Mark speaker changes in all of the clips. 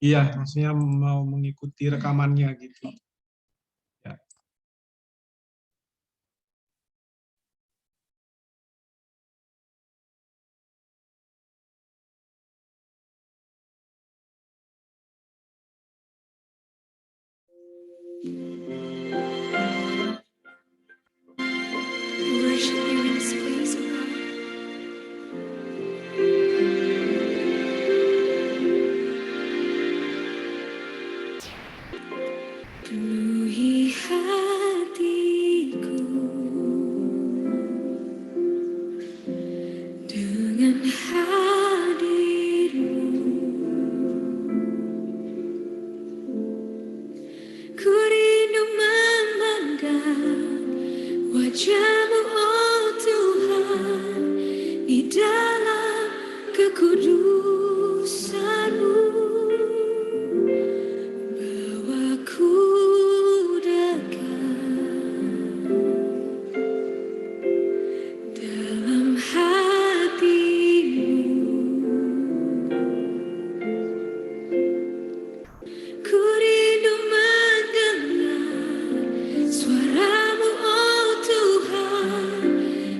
Speaker 1: Iya, maksudnya mau mengikuti rekamannya gitu. Ya.
Speaker 2: Worship you in this place, oh God. Penuhi hatiku dengan hadir-Mu. Ku rindu memandang wajah-Mu, oh Tuhan, di dalam kekudusan-Mu. Bawa ku dekat dalam hati-Mu. Ku rindu mendengar suara-Mu, oh Tuhan,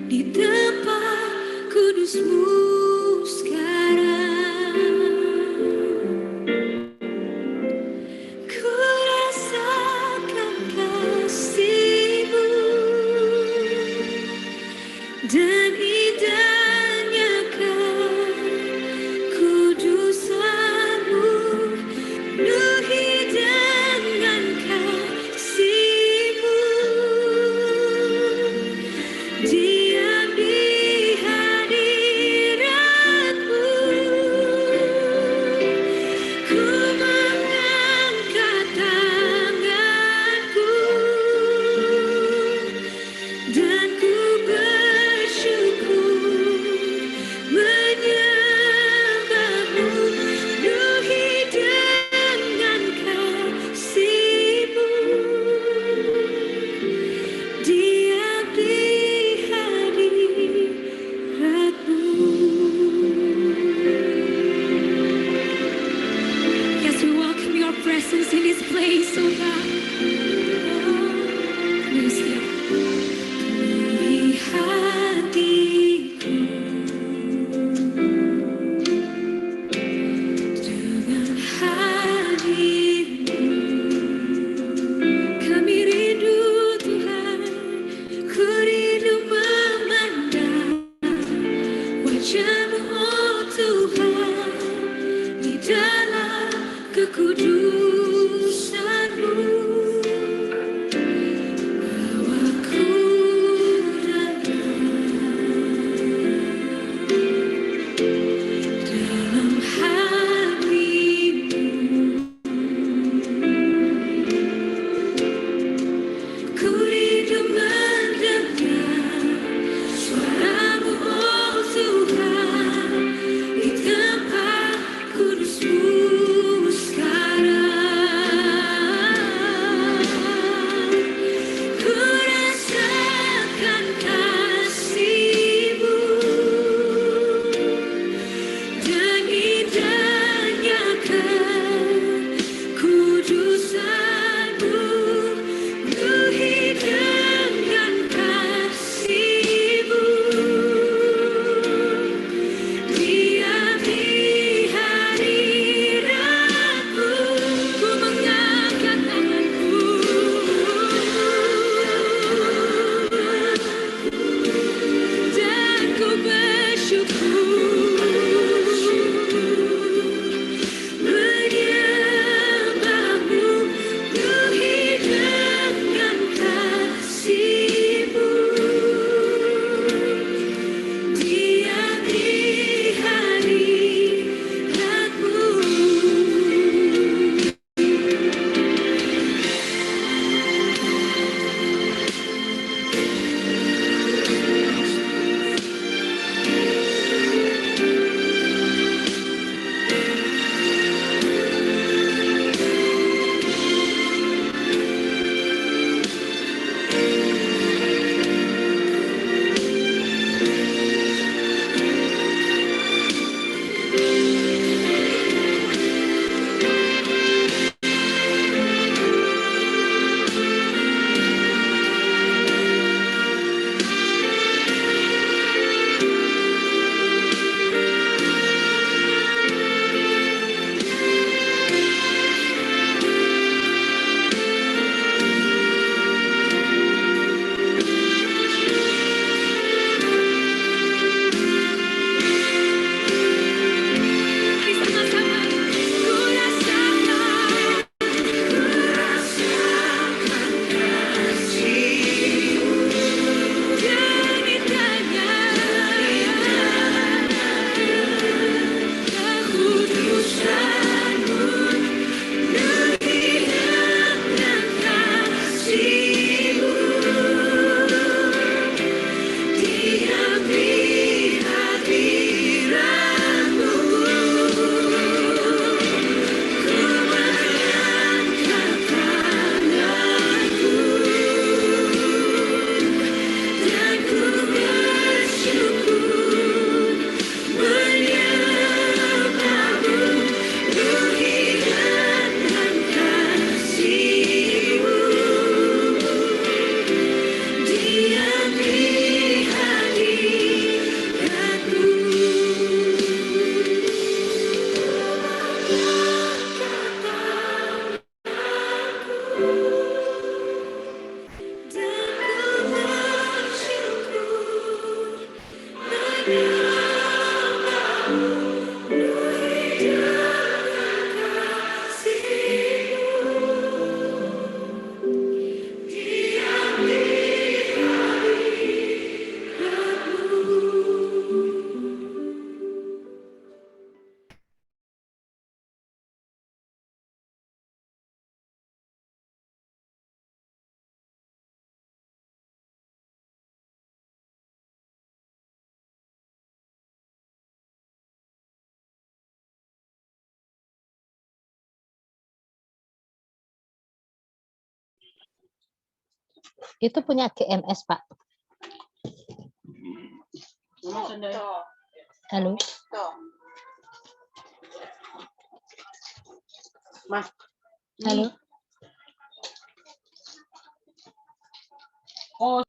Speaker 2: di tempat kudus-Mu sekarang. Ku rasakan kasih-Mu dan indahnya kekudusan-Mu. Penuhi dengan kasih-Mu, diam di hadirat-Mu. Ku mengangkat tanganku dan ku bersyukur menyembah-Mu. Penuhi dengan kasih-Mu, diam di hadirat-Mu. Yes, we welcome your presence in this place, oh God. Yes, Lord. Penuhi hatiku dengan hadir-Mu. Kami rindu Tuhan, ku rindu memandang wajah-Mu, oh Tuhan, di dalam kekudusan-Mu. Bawa ku dekat dalam hati-Mu. Ku rindu mendengar suara-Mu, oh Tuhan, di tempat kudus-Mu sekarang.
Speaker 3: Itu punya GMS, Pak. Halo.
Speaker 4: Mas.
Speaker 3: Halo.
Speaker 4: Oh,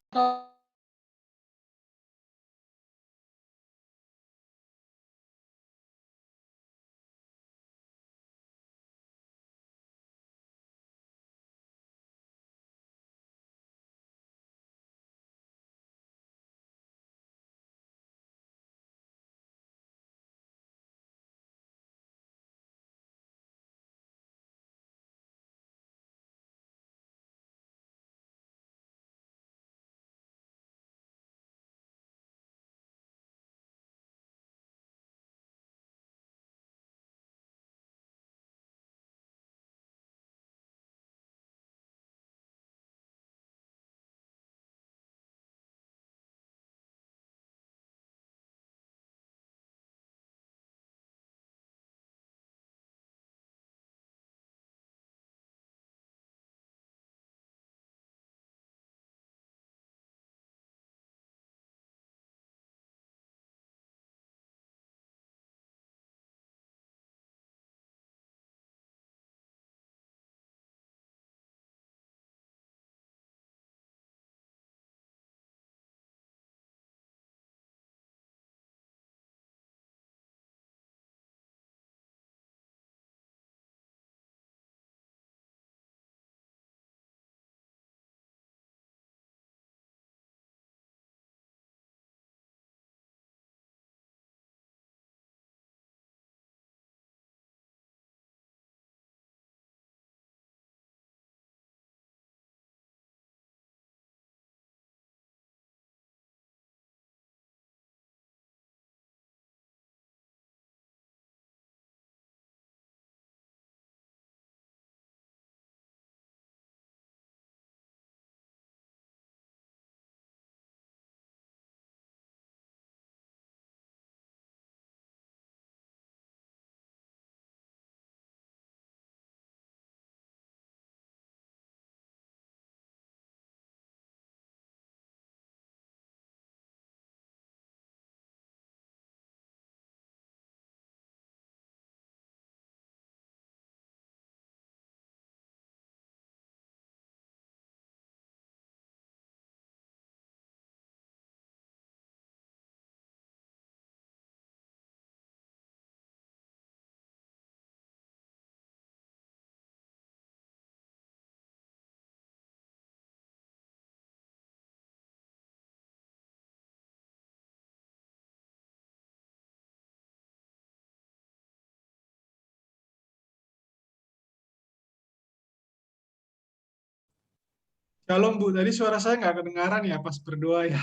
Speaker 1: Shalom Bu, tadi suara saya nggak kedengaran ya pas berdoa ya.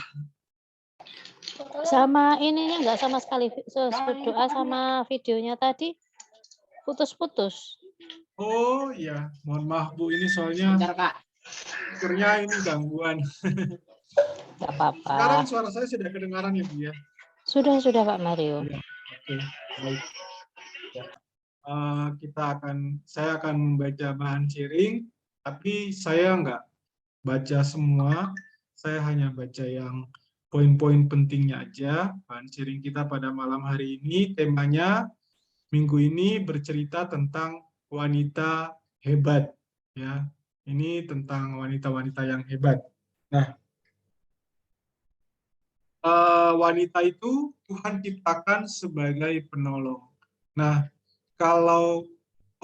Speaker 3: Sama ininya enggak sama sekali. Doa sama videonya tadi putus-putus.
Speaker 1: Oh iya, mohon maaf Bu, ini soalnya
Speaker 4: bentar, Kak.
Speaker 1: speakernya ini gangguan.
Speaker 3: Enggak apa-apa.
Speaker 1: Sekarang suara saya sudah kedengaran ya Bu ya?
Speaker 3: Sudah Pak Mario.
Speaker 1: Ya, oke, baik. Ya. Saya akan membaca bahan sharing, tapi saya nggak baca semua, saya hanya baca yang poin-poin pentingnya aja. Bahan sharing kita pada malam hari ini, temanya minggu ini bercerita tentang wanita hebat. Ya, ini tentang wanita-wanita yang hebat. Nah, wanita itu Tuhan ciptakan sebagai penolong. Nah, kalau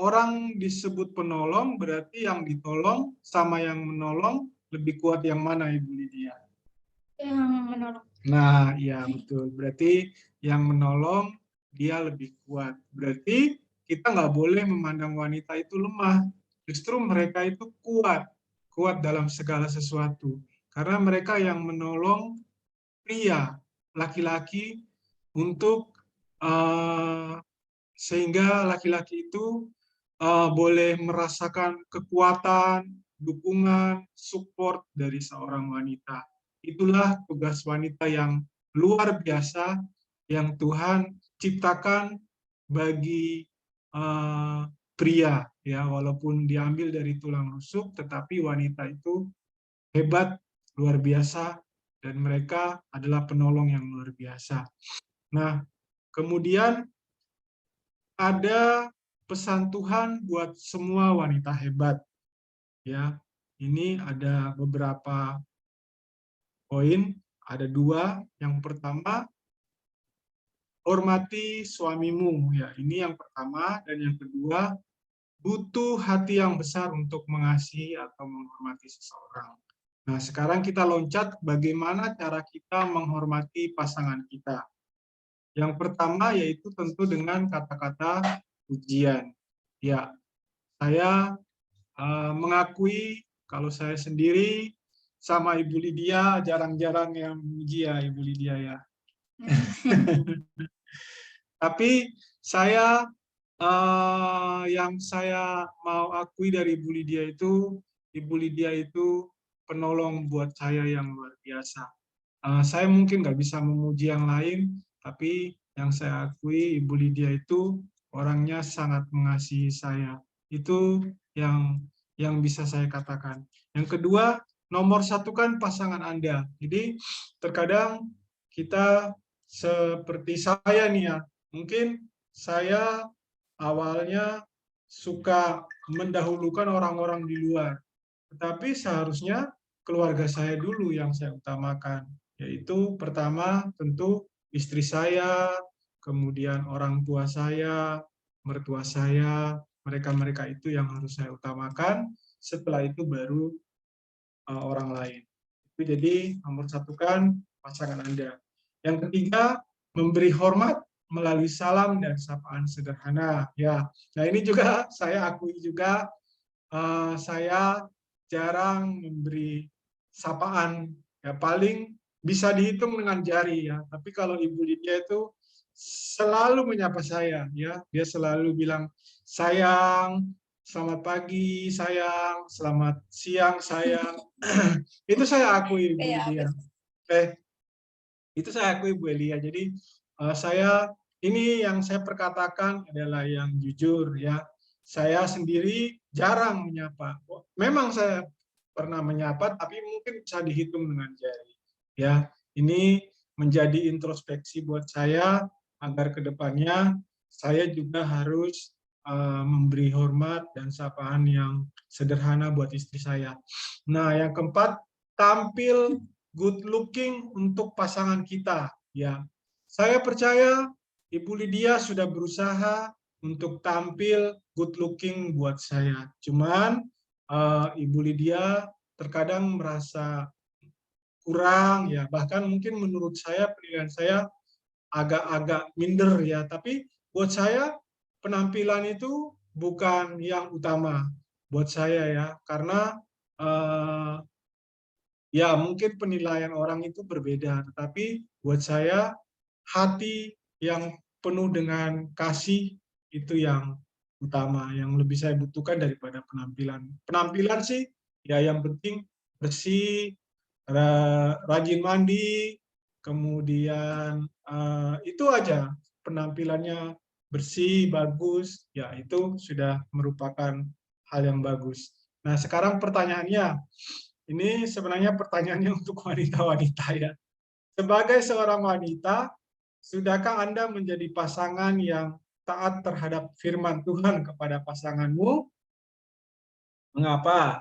Speaker 1: orang disebut penolong, berarti yang ditolong sama yang menolong lebih kuat yang mana, Ibu Lydia?
Speaker 2: Yang menolong.
Speaker 1: Nah, ya betul. Berarti yang menolong dia lebih kuat. Berarti kita nggak boleh memandang wanita itu lemah. Justru mereka itu kuat dalam segala sesuatu. Karena mereka yang menolong pria, laki-laki untuk sehingga laki-laki itu boleh merasakan kekuatan, dukungan, support dari seorang wanita. Itulah tugas wanita yang luar biasa yang Tuhan ciptakan bagi pria, ya, walaupun diambil dari tulang rusuk, tetapi wanita itu hebat, luar biasa, dan mereka adalah penolong yang luar biasa. Nah, kemudian ada pesan Tuhan buat semua wanita hebat. Ya, ini ada beberapa poin, ada 2. Yang pertama, hormati suamimu. Ya, ini yang pertama. Dan yang kedua, butuh hati yang besar untuk mengasihi atau menghormati seseorang. Nah, sekarang kita loncat bagaimana cara kita menghormati pasangan kita. Yang pertama yaitu tentu dengan kata-kata pujian. Ya, saya mengakui kalau saya sendiri sama Ibu Lydia jarang-jarang yang memuji ya, Ibu Lydia ya. Tapi saya yang saya mau akui dari Ibu Lydia itu penolong buat saya yang luar biasa. Saya mungkin nggak bisa memuji yang lain, tapi yang saya akui Ibu Lydia itu orangnya sangat mengasihi saya. Itu yang bisa saya katakan. Yang kedua, nomor 1 kan pasangan Anda. Jadi terkadang kita seperti saya nih ya, mungkin saya awalnya suka mendahulukan orang-orang di luar, tetapi seharusnya keluarga saya dulu yang saya utamakan, yaitu pertama tentu istri saya, kemudian orang tua saya, mertua saya, mereka-mereka itu yang harus saya utamakan, setelah itu baru orang lain. Itu jadi nomor 1 kan pasangan Anda. Yang ketiga, memberi hormat melalui salam dan sapaan sederhana. Ya, nah ini juga saya akui juga, saya jarang memberi sapaan. Ya, paling bisa dihitung dengan jari ya. Tapi kalau Ibu Lydia itu selalu menyapa saya, ya. Dia selalu bilang sayang, selamat pagi sayang, selamat siang sayang. Itu saya akui Bu Elia. Itu saya akui Bu Elia. Jadi saya ini yang saya perkatakan adalah yang jujur ya. Saya sendiri jarang menyapa. Memang saya pernah menyapa, tapi mungkin bisa dihitung dengan jari. Ya, ini menjadi introspeksi buat saya agar kedepannya saya juga harus memberi hormat dan sapaan yang sederhana buat istri saya. Nah, yang keempat, tampil good looking untuk pasangan kita. Ya, saya percaya Ibu Lydia sudah berusaha untuk tampil good looking buat saya. Cuman Ibu Lydia terkadang merasa kurang ya, bahkan mungkin menurut saya penilaian saya agak-agak minder ya. Tapi buat saya penampilan itu bukan yang utama buat saya ya, karena ya mungkin penilaian orang itu berbeda, tetapi buat saya hati yang penuh dengan kasih itu yang utama, yang lebih saya butuhkan daripada penampilan. Penampilan sih ya yang penting bersih, rajin mandi, kemudian itu aja, penampilannya bersih, bagus, ya itu sudah merupakan hal yang bagus. Nah, sekarang pertanyaannya, ini sebenarnya pertanyaannya untuk wanita-wanita ya. Sebagai seorang wanita, sudahkah Anda menjadi pasangan yang taat terhadap firman Tuhan kepada pasanganmu? Mengapa?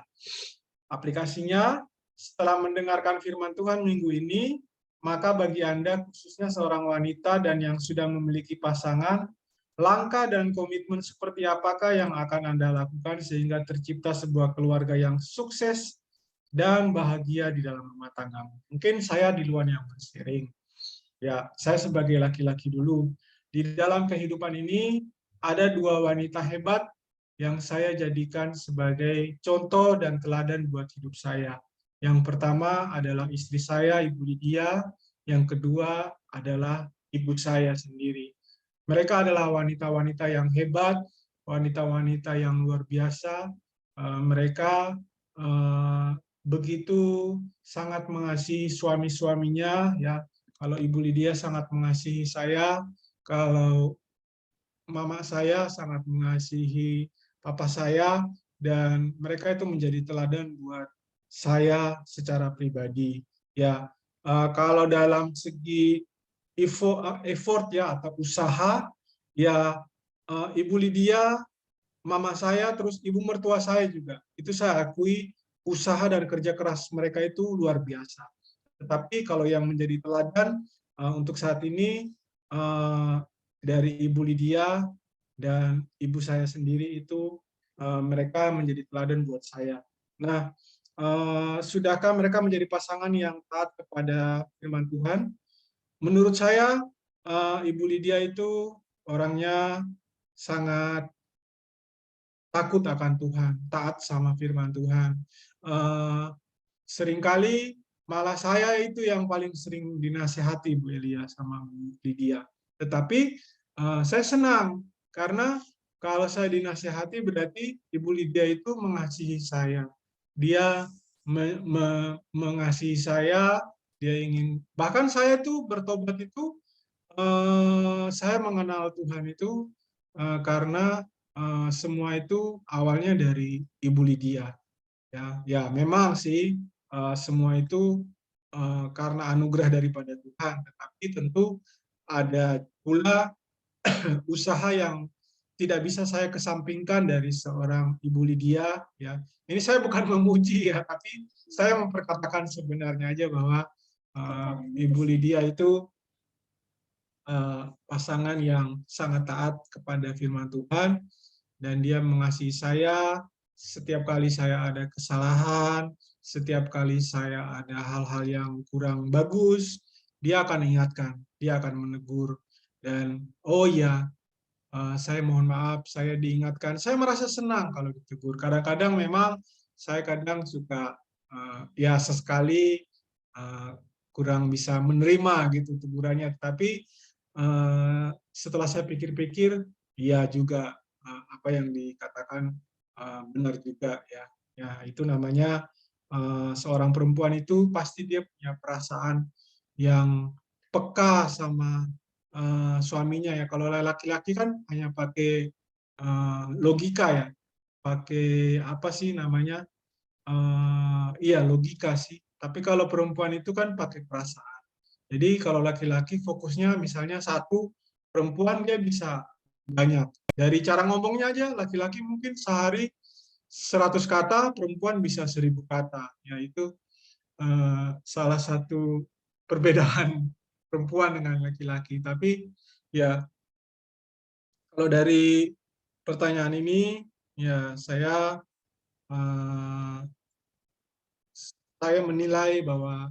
Speaker 1: Aplikasinya, setelah mendengarkan firman Tuhan minggu ini, maka bagi Anda, khususnya seorang wanita dan yang sudah memiliki pasangan, langkah dan komitmen seperti apakah yang akan Anda lakukan sehingga tercipta sebuah keluarga yang sukses dan bahagia di dalam rumah tanggamu. Mungkin saya di luar yang bersharing. Ya, saya sebagai laki-laki dulu. Di dalam kehidupan ini ada 2 wanita hebat yang saya jadikan sebagai contoh dan teladan buat hidup saya. Yang pertama adalah istri saya, Ibu Lydia. Yang kedua adalah ibu saya sendiri. Mereka adalah wanita-wanita yang hebat, wanita-wanita yang luar biasa. Mereka begitu sangat mengasihi suami-suaminya ya. Kalau Ibu Lydia sangat mengasihi saya, kalau mama saya sangat mengasihi papa saya, dan mereka itu menjadi teladan buat saya secara pribadi. Ya, kalau dalam segi effort ya atau usaha, ya Ibu Lydia, mama saya, terus ibu mertua saya juga. Itu saya akui usaha dan kerja keras mereka itu luar biasa. Tetapi kalau yang menjadi teladan untuk saat ini dari Ibu Lydia dan ibu saya sendiri itu mereka menjadi teladan buat saya. Nah, sudahkah mereka menjadi pasangan yang taat kepada firman Tuhan? Menurut saya, Ibu Lydia itu orangnya sangat takut akan Tuhan, taat sama firman Tuhan. Seringkali malah saya itu yang paling sering dinasehati Bu Elia sama Bu Lydia. Tetapi saya senang karena kalau saya dinasehati berarti Ibu Lydia itu mengasihi saya. Dia mengasihi saya, dia ingin, bahkan saya itu bertobat itu, saya mengenal Tuhan itu karena semua itu awalnya dari Ibu Lydia. Ya, memang sih semua itu karena anugerah daripada Tuhan, tetapi tentu ada pula usaha yang tidak bisa saya kesampingkan dari seorang Ibu Lydia. Ya, ini saya bukan memuji ya, tapi saya memperkatakan sebenarnya aja bahwa Ibu Lydia itu pasangan yang sangat taat kepada firman Tuhan, dan dia mengasihi saya. Setiap kali saya ada kesalahan, setiap kali saya ada hal-hal yang kurang bagus, dia akan ingatkan, dia akan menegur, dan oh ya, saya mohon maaf, saya diingatkan, saya merasa senang kalau ditegur. Kadang-kadang memang saya kadang suka ya sesekali kurang bisa menerima gitu tegurannya, tapi setelah saya pikir-pikir, ya juga apa yang dikatakan benar juga ya. Ya, itu namanya seorang perempuan itu pasti dia punya perasaan yang peka sama suaminya ya. Kalau laki-laki kan hanya pakai logika ya, pakai apa sih namanya? Iya logika sih. Tapi kalau perempuan itu kan pakai perasaan. Jadi kalau laki-laki fokusnya misalnya satu, perempuan dia bisa banyak. Dari cara ngomongnya aja, laki-laki mungkin sehari 100 kata, perempuan bisa 1000 kata. Ya itu salah satu perbedaan perempuan dengan laki-laki. Tapi ya kalau dari pertanyaan ini, ya saya menilai bahwa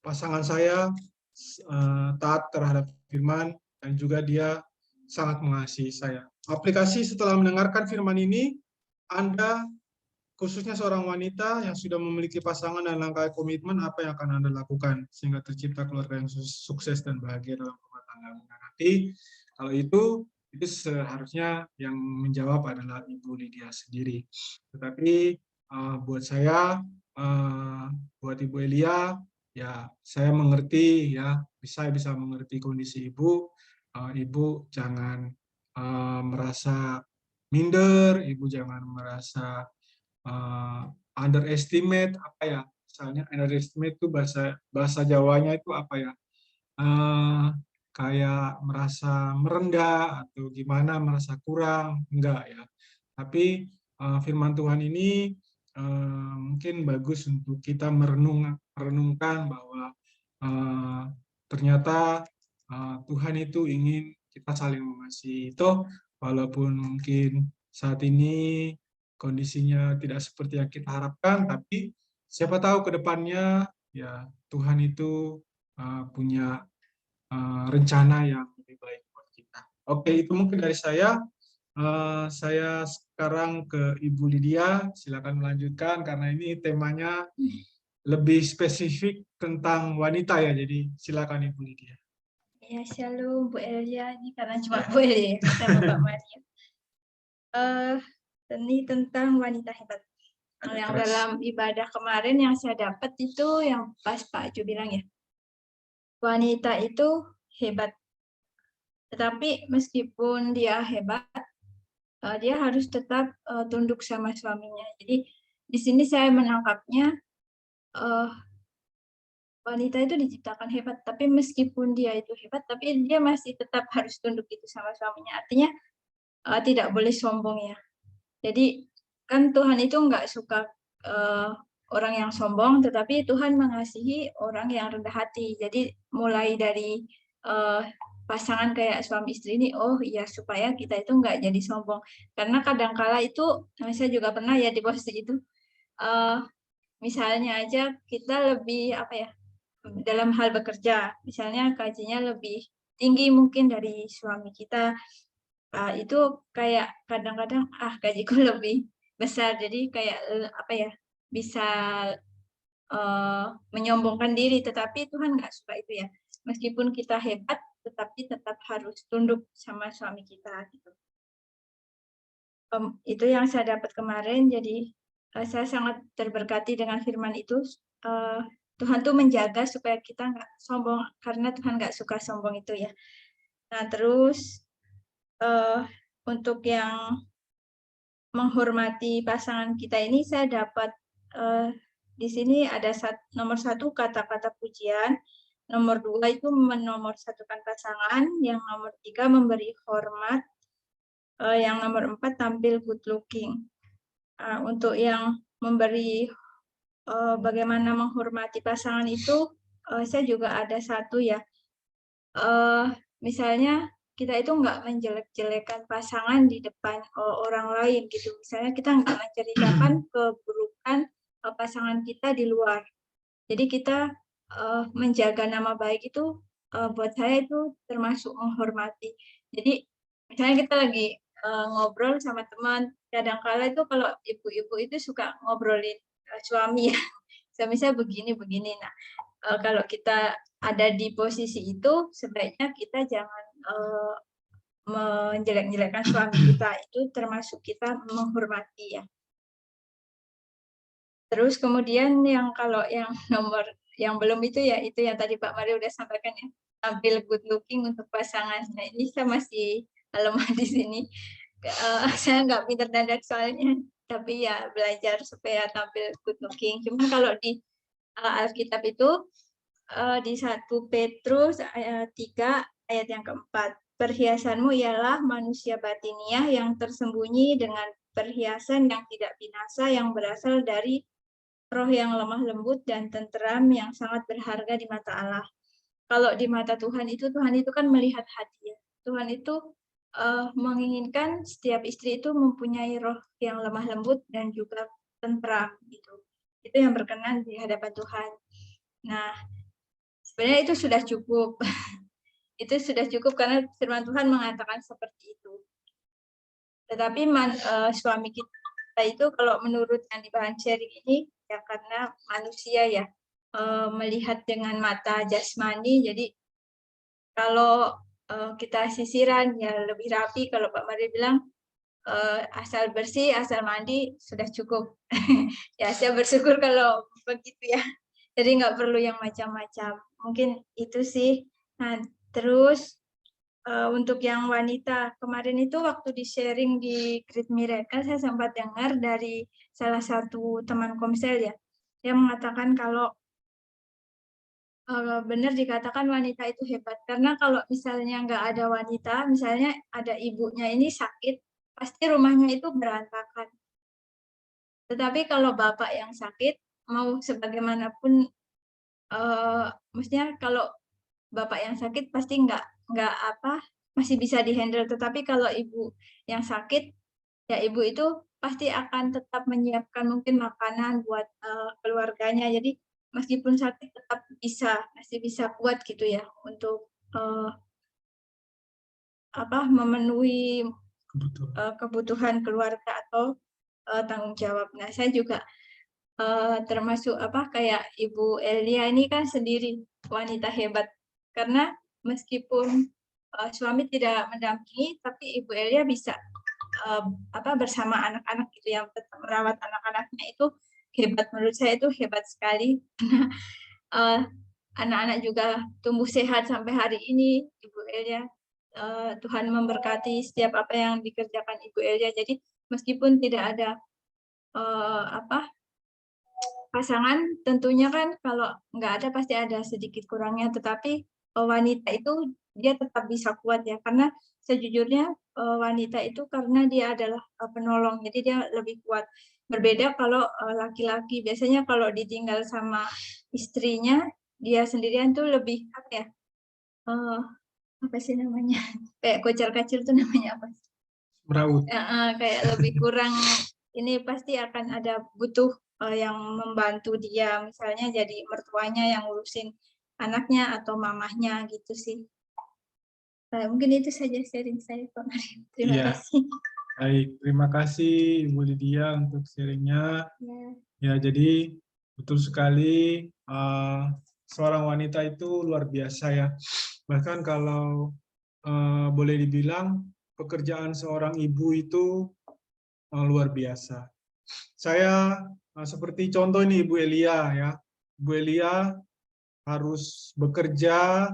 Speaker 1: pasangan saya taat terhadap firman dan juga dia sangat mengasihi saya. Aplikasi setelah mendengarkan firman ini, Anda khususnya seorang wanita yang sudah memiliki pasangan dan langkah komitmen, apa yang akan Anda lakukan sehingga tercipta keluarga yang sukses dan bahagia dalam rumah tangga. Nanti kalau itu seharusnya yang menjawab adalah Ibu Lydia sendiri. Tetapi buat saya, buat Ibu Elia, ya saya mengerti ya, saya bisa mengerti kondisi Ibu. Ibu jangan merasa minder, Ibu jangan merasa underestimate, apa ya, misalnya underestimate itu bahasa Jawanya itu apa ya, kayak merasa merendah atau gimana, merasa kurang, enggak ya. Tapi firman Tuhan ini mungkin bagus untuk kita merenungkan bahwa ternyata Tuhan itu ingin kita saling mengasihi. Itu walaupun mungkin saat ini kondisinya tidak seperti yang kita harapkan, tapi siapa tahu ke depannya ya Tuhan itu punya rencana yang lebih baik buat kita. Oke, itu mungkin dari saya. Saya sekarang ke Ibu Lydia, silakan melanjutkan karena ini temanya lebih spesifik tentang wanita ya, jadi silakan Ibu Lydia.
Speaker 4: Ya, shalom Bu Elia, ini karena cuma Bu Elia sama Pak Maria. Ini tentang wanita hebat. Yang dalam ibadah kemarin yang saya dapat itu yang pas Pak Acu bilang ya, wanita itu hebat. Tetapi meskipun dia hebat, dia harus tetap tunduk sama suaminya. Jadi di sini saya menangkapnya eh, wanita itu diciptakan hebat, tapi meskipun dia itu hebat, tapi dia masih tetap harus tunduk itu sama suaminya. Artinya tidak boleh sombong ya. Jadi kan Tuhan itu nggak suka orang yang sombong, tetapi Tuhan mengasihi orang yang rendah hati. Jadi mulai dari pasangan kayak suami istri ini, oh iya supaya kita itu nggak jadi sombong. Karena kadangkala itu, saya juga pernah ya di posisi itu. Misalnya aja kita lebih apa ya, dalam hal bekerja, misalnya gajinya lebih tinggi mungkin dari suami kita, itu kayak kadang-kadang gajiku lebih besar, jadi kayak apa ya, bisa menyombongkan diri, tetapi Tuhan nggak suka itu ya. Meskipun kita hebat, tetapi tetap harus tunduk sama suami kita gitu. Itu yang saya dapat kemarin, jadi saya sangat terberkati dengan firman itu. Tuhan tuh menjaga supaya kita nggak sombong, karena Tuhan nggak suka sombong itu ya. Nah terus untuk yang menghormati pasangan kita ini, saya dapat di sini ada nomor 1 kata-kata pujian, nomor 2 itu menomorsatukan pasangan, yang nomor 3 memberi hormat, yang nomor 4 tampil good looking. Untuk yang memberi bagaimana menghormati pasangan itu, saya juga ada satu ya. Misalnya kita itu nggak menjelek-jelekan pasangan di depan orang lain gitu. Misalnya kita nggak menceritakan keburukan pasangan kita di luar. Jadi kita menjaga nama baik itu buat saya itu termasuk menghormati. Jadi misalnya kita lagi ngobrol sama teman, kadang-kala itu kalau ibu-ibu itu suka ngobrolin suami ya, suami saya begini-begini. Nah, kalau kita ada di posisi itu, sebaiknya kita jangan menjelek-jelekkan suami kita, itu termasuk kita menghormati ya. Terus kemudian yang kalau yang nomor yang belum itu ya, itu yang tadi Pak Mario udah sampaikan ya, tampil good looking untuk pasangan. Nah ini saya masih lemah di sini. Saya nggak pintar dandan soalnya, tapi ya belajar supaya tampil good looking. Cuman kalau di Alkitab itu di 1 Petrus ayat 3 ayat yang keempat, perhiasanmu ialah manusia batiniah yang tersembunyi dengan perhiasan yang tidak binasa yang berasal dari roh yang lemah lembut dan tenteram yang sangat berharga di mata Allah. Kalau di mata Tuhan itu kan melihat hati ya. Tuhan itu menginginkan setiap istri itu mempunyai roh yang lemah lembut dan juga tenteram gitu. Itu yang berkenan di hadapan Tuhan. Nah, sebenarnya itu sudah cukup. Itu sudah cukup karena firman Tuhan mengatakan seperti itu. Tetapi suami kita itu kalau menurut yang di bahan sharing ini, ya karena manusia ya, melihat dengan mata jasmani, jadi kalau kita sisiran ya lebih rapi, kalau Pak Mari bilang asal bersih, asal mandi sudah cukup. Ya saya bersyukur kalau begitu ya. Jadi nggak perlu yang macam-macam. Mungkin itu sih. Nah, terus untuk yang wanita, kemarin itu waktu di sharing di Great Miracle, saya sempat dengar dari salah satu teman komsel ya, dia mengatakan kalau benar dikatakan wanita itu hebat, karena kalau misalnya nggak ada wanita, misalnya ada ibunya ini sakit, pasti rumahnya itu berantakan. Tetapi kalau bapak yang sakit, mau sebagaimanapun, maksudnya kalau bapak yang sakit pasti nggak masih bisa dihandle. Tetapi kalau ibu yang sakit, ya ibu itu pasti akan tetap menyiapkan mungkin makanan buat keluarganya. Jadi meskipun sakit tetap masih bisa kuat gitu ya untuk memenuhi kebutuhan keluarga atau tanggung jawab. Nah, saya juga termasuk kayak Ibu Elia ini kan sendiri wanita hebat, karena meskipun suami tidak mendampingi, tapi Ibu Elia bisa bersama anak-anak gitu yang tetap merawat anak-anaknya, itu hebat, menurut saya itu hebat sekali. Anak-anak juga tumbuh sehat sampai hari ini. Ibu Elia, Tuhan memberkati setiap apa yang dikerjakan Ibu Elia. Jadi meskipun tidak ada pasangan tentunya kan kalau nggak ada pasti ada sedikit kurangnya, tetapi wanita itu dia tetap bisa kuat ya, karena sejujurnya wanita itu karena dia adalah penolong, jadi dia lebih kuat. Berbeda kalau laki-laki, biasanya kalau ditinggal sama istrinya, dia sendirian tuh lebih apa ya? Apa sih namanya? Kayak kocar kacir tuh namanya apa?
Speaker 1: Meraut.
Speaker 4: Kayak lebih kurang, ini pasti akan ada butuh yang membantu dia, misalnya jadi mertuanya yang ngurusin anaknya atau mamahnya gitu sih. Mungkin itu saja sharing saya kemarin. Terima
Speaker 1: Iya.
Speaker 4: kasih.
Speaker 1: Baik, terima kasih Ibu Lydia untuk sharingnya.
Speaker 4: Ya.
Speaker 1: Ya, jadi betul sekali seorang wanita itu luar biasa ya. Bahkan kalau boleh dibilang pekerjaan seorang ibu itu luar biasa. Saya seperti contoh ini Ibu Elia ya. Ibu Elia harus bekerja,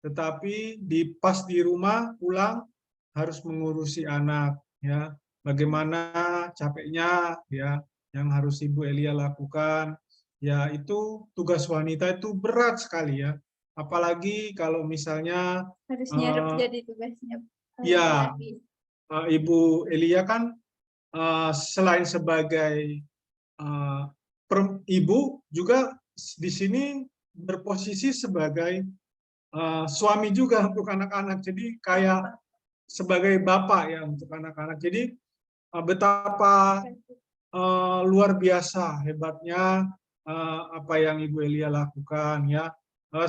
Speaker 1: tetapi pas di rumah pulang harus mengurusi anak ya. Bagaimana capeknya ya yang harus Ibu Elia lakukan. Ya itu tugas wanita itu berat sekali ya. Apalagi kalau misalnya
Speaker 4: Harus nyarap jadi tugasnya.
Speaker 1: ya Ibu Elia kan selain sebagai ibu juga di sini berposisi sebagai suami juga untuk anak-anak. Jadi kayak sebagai bapak ya untuk anak-anak. Jadi betapa luar biasa hebatnya apa yang Ibu Elia lakukan ya.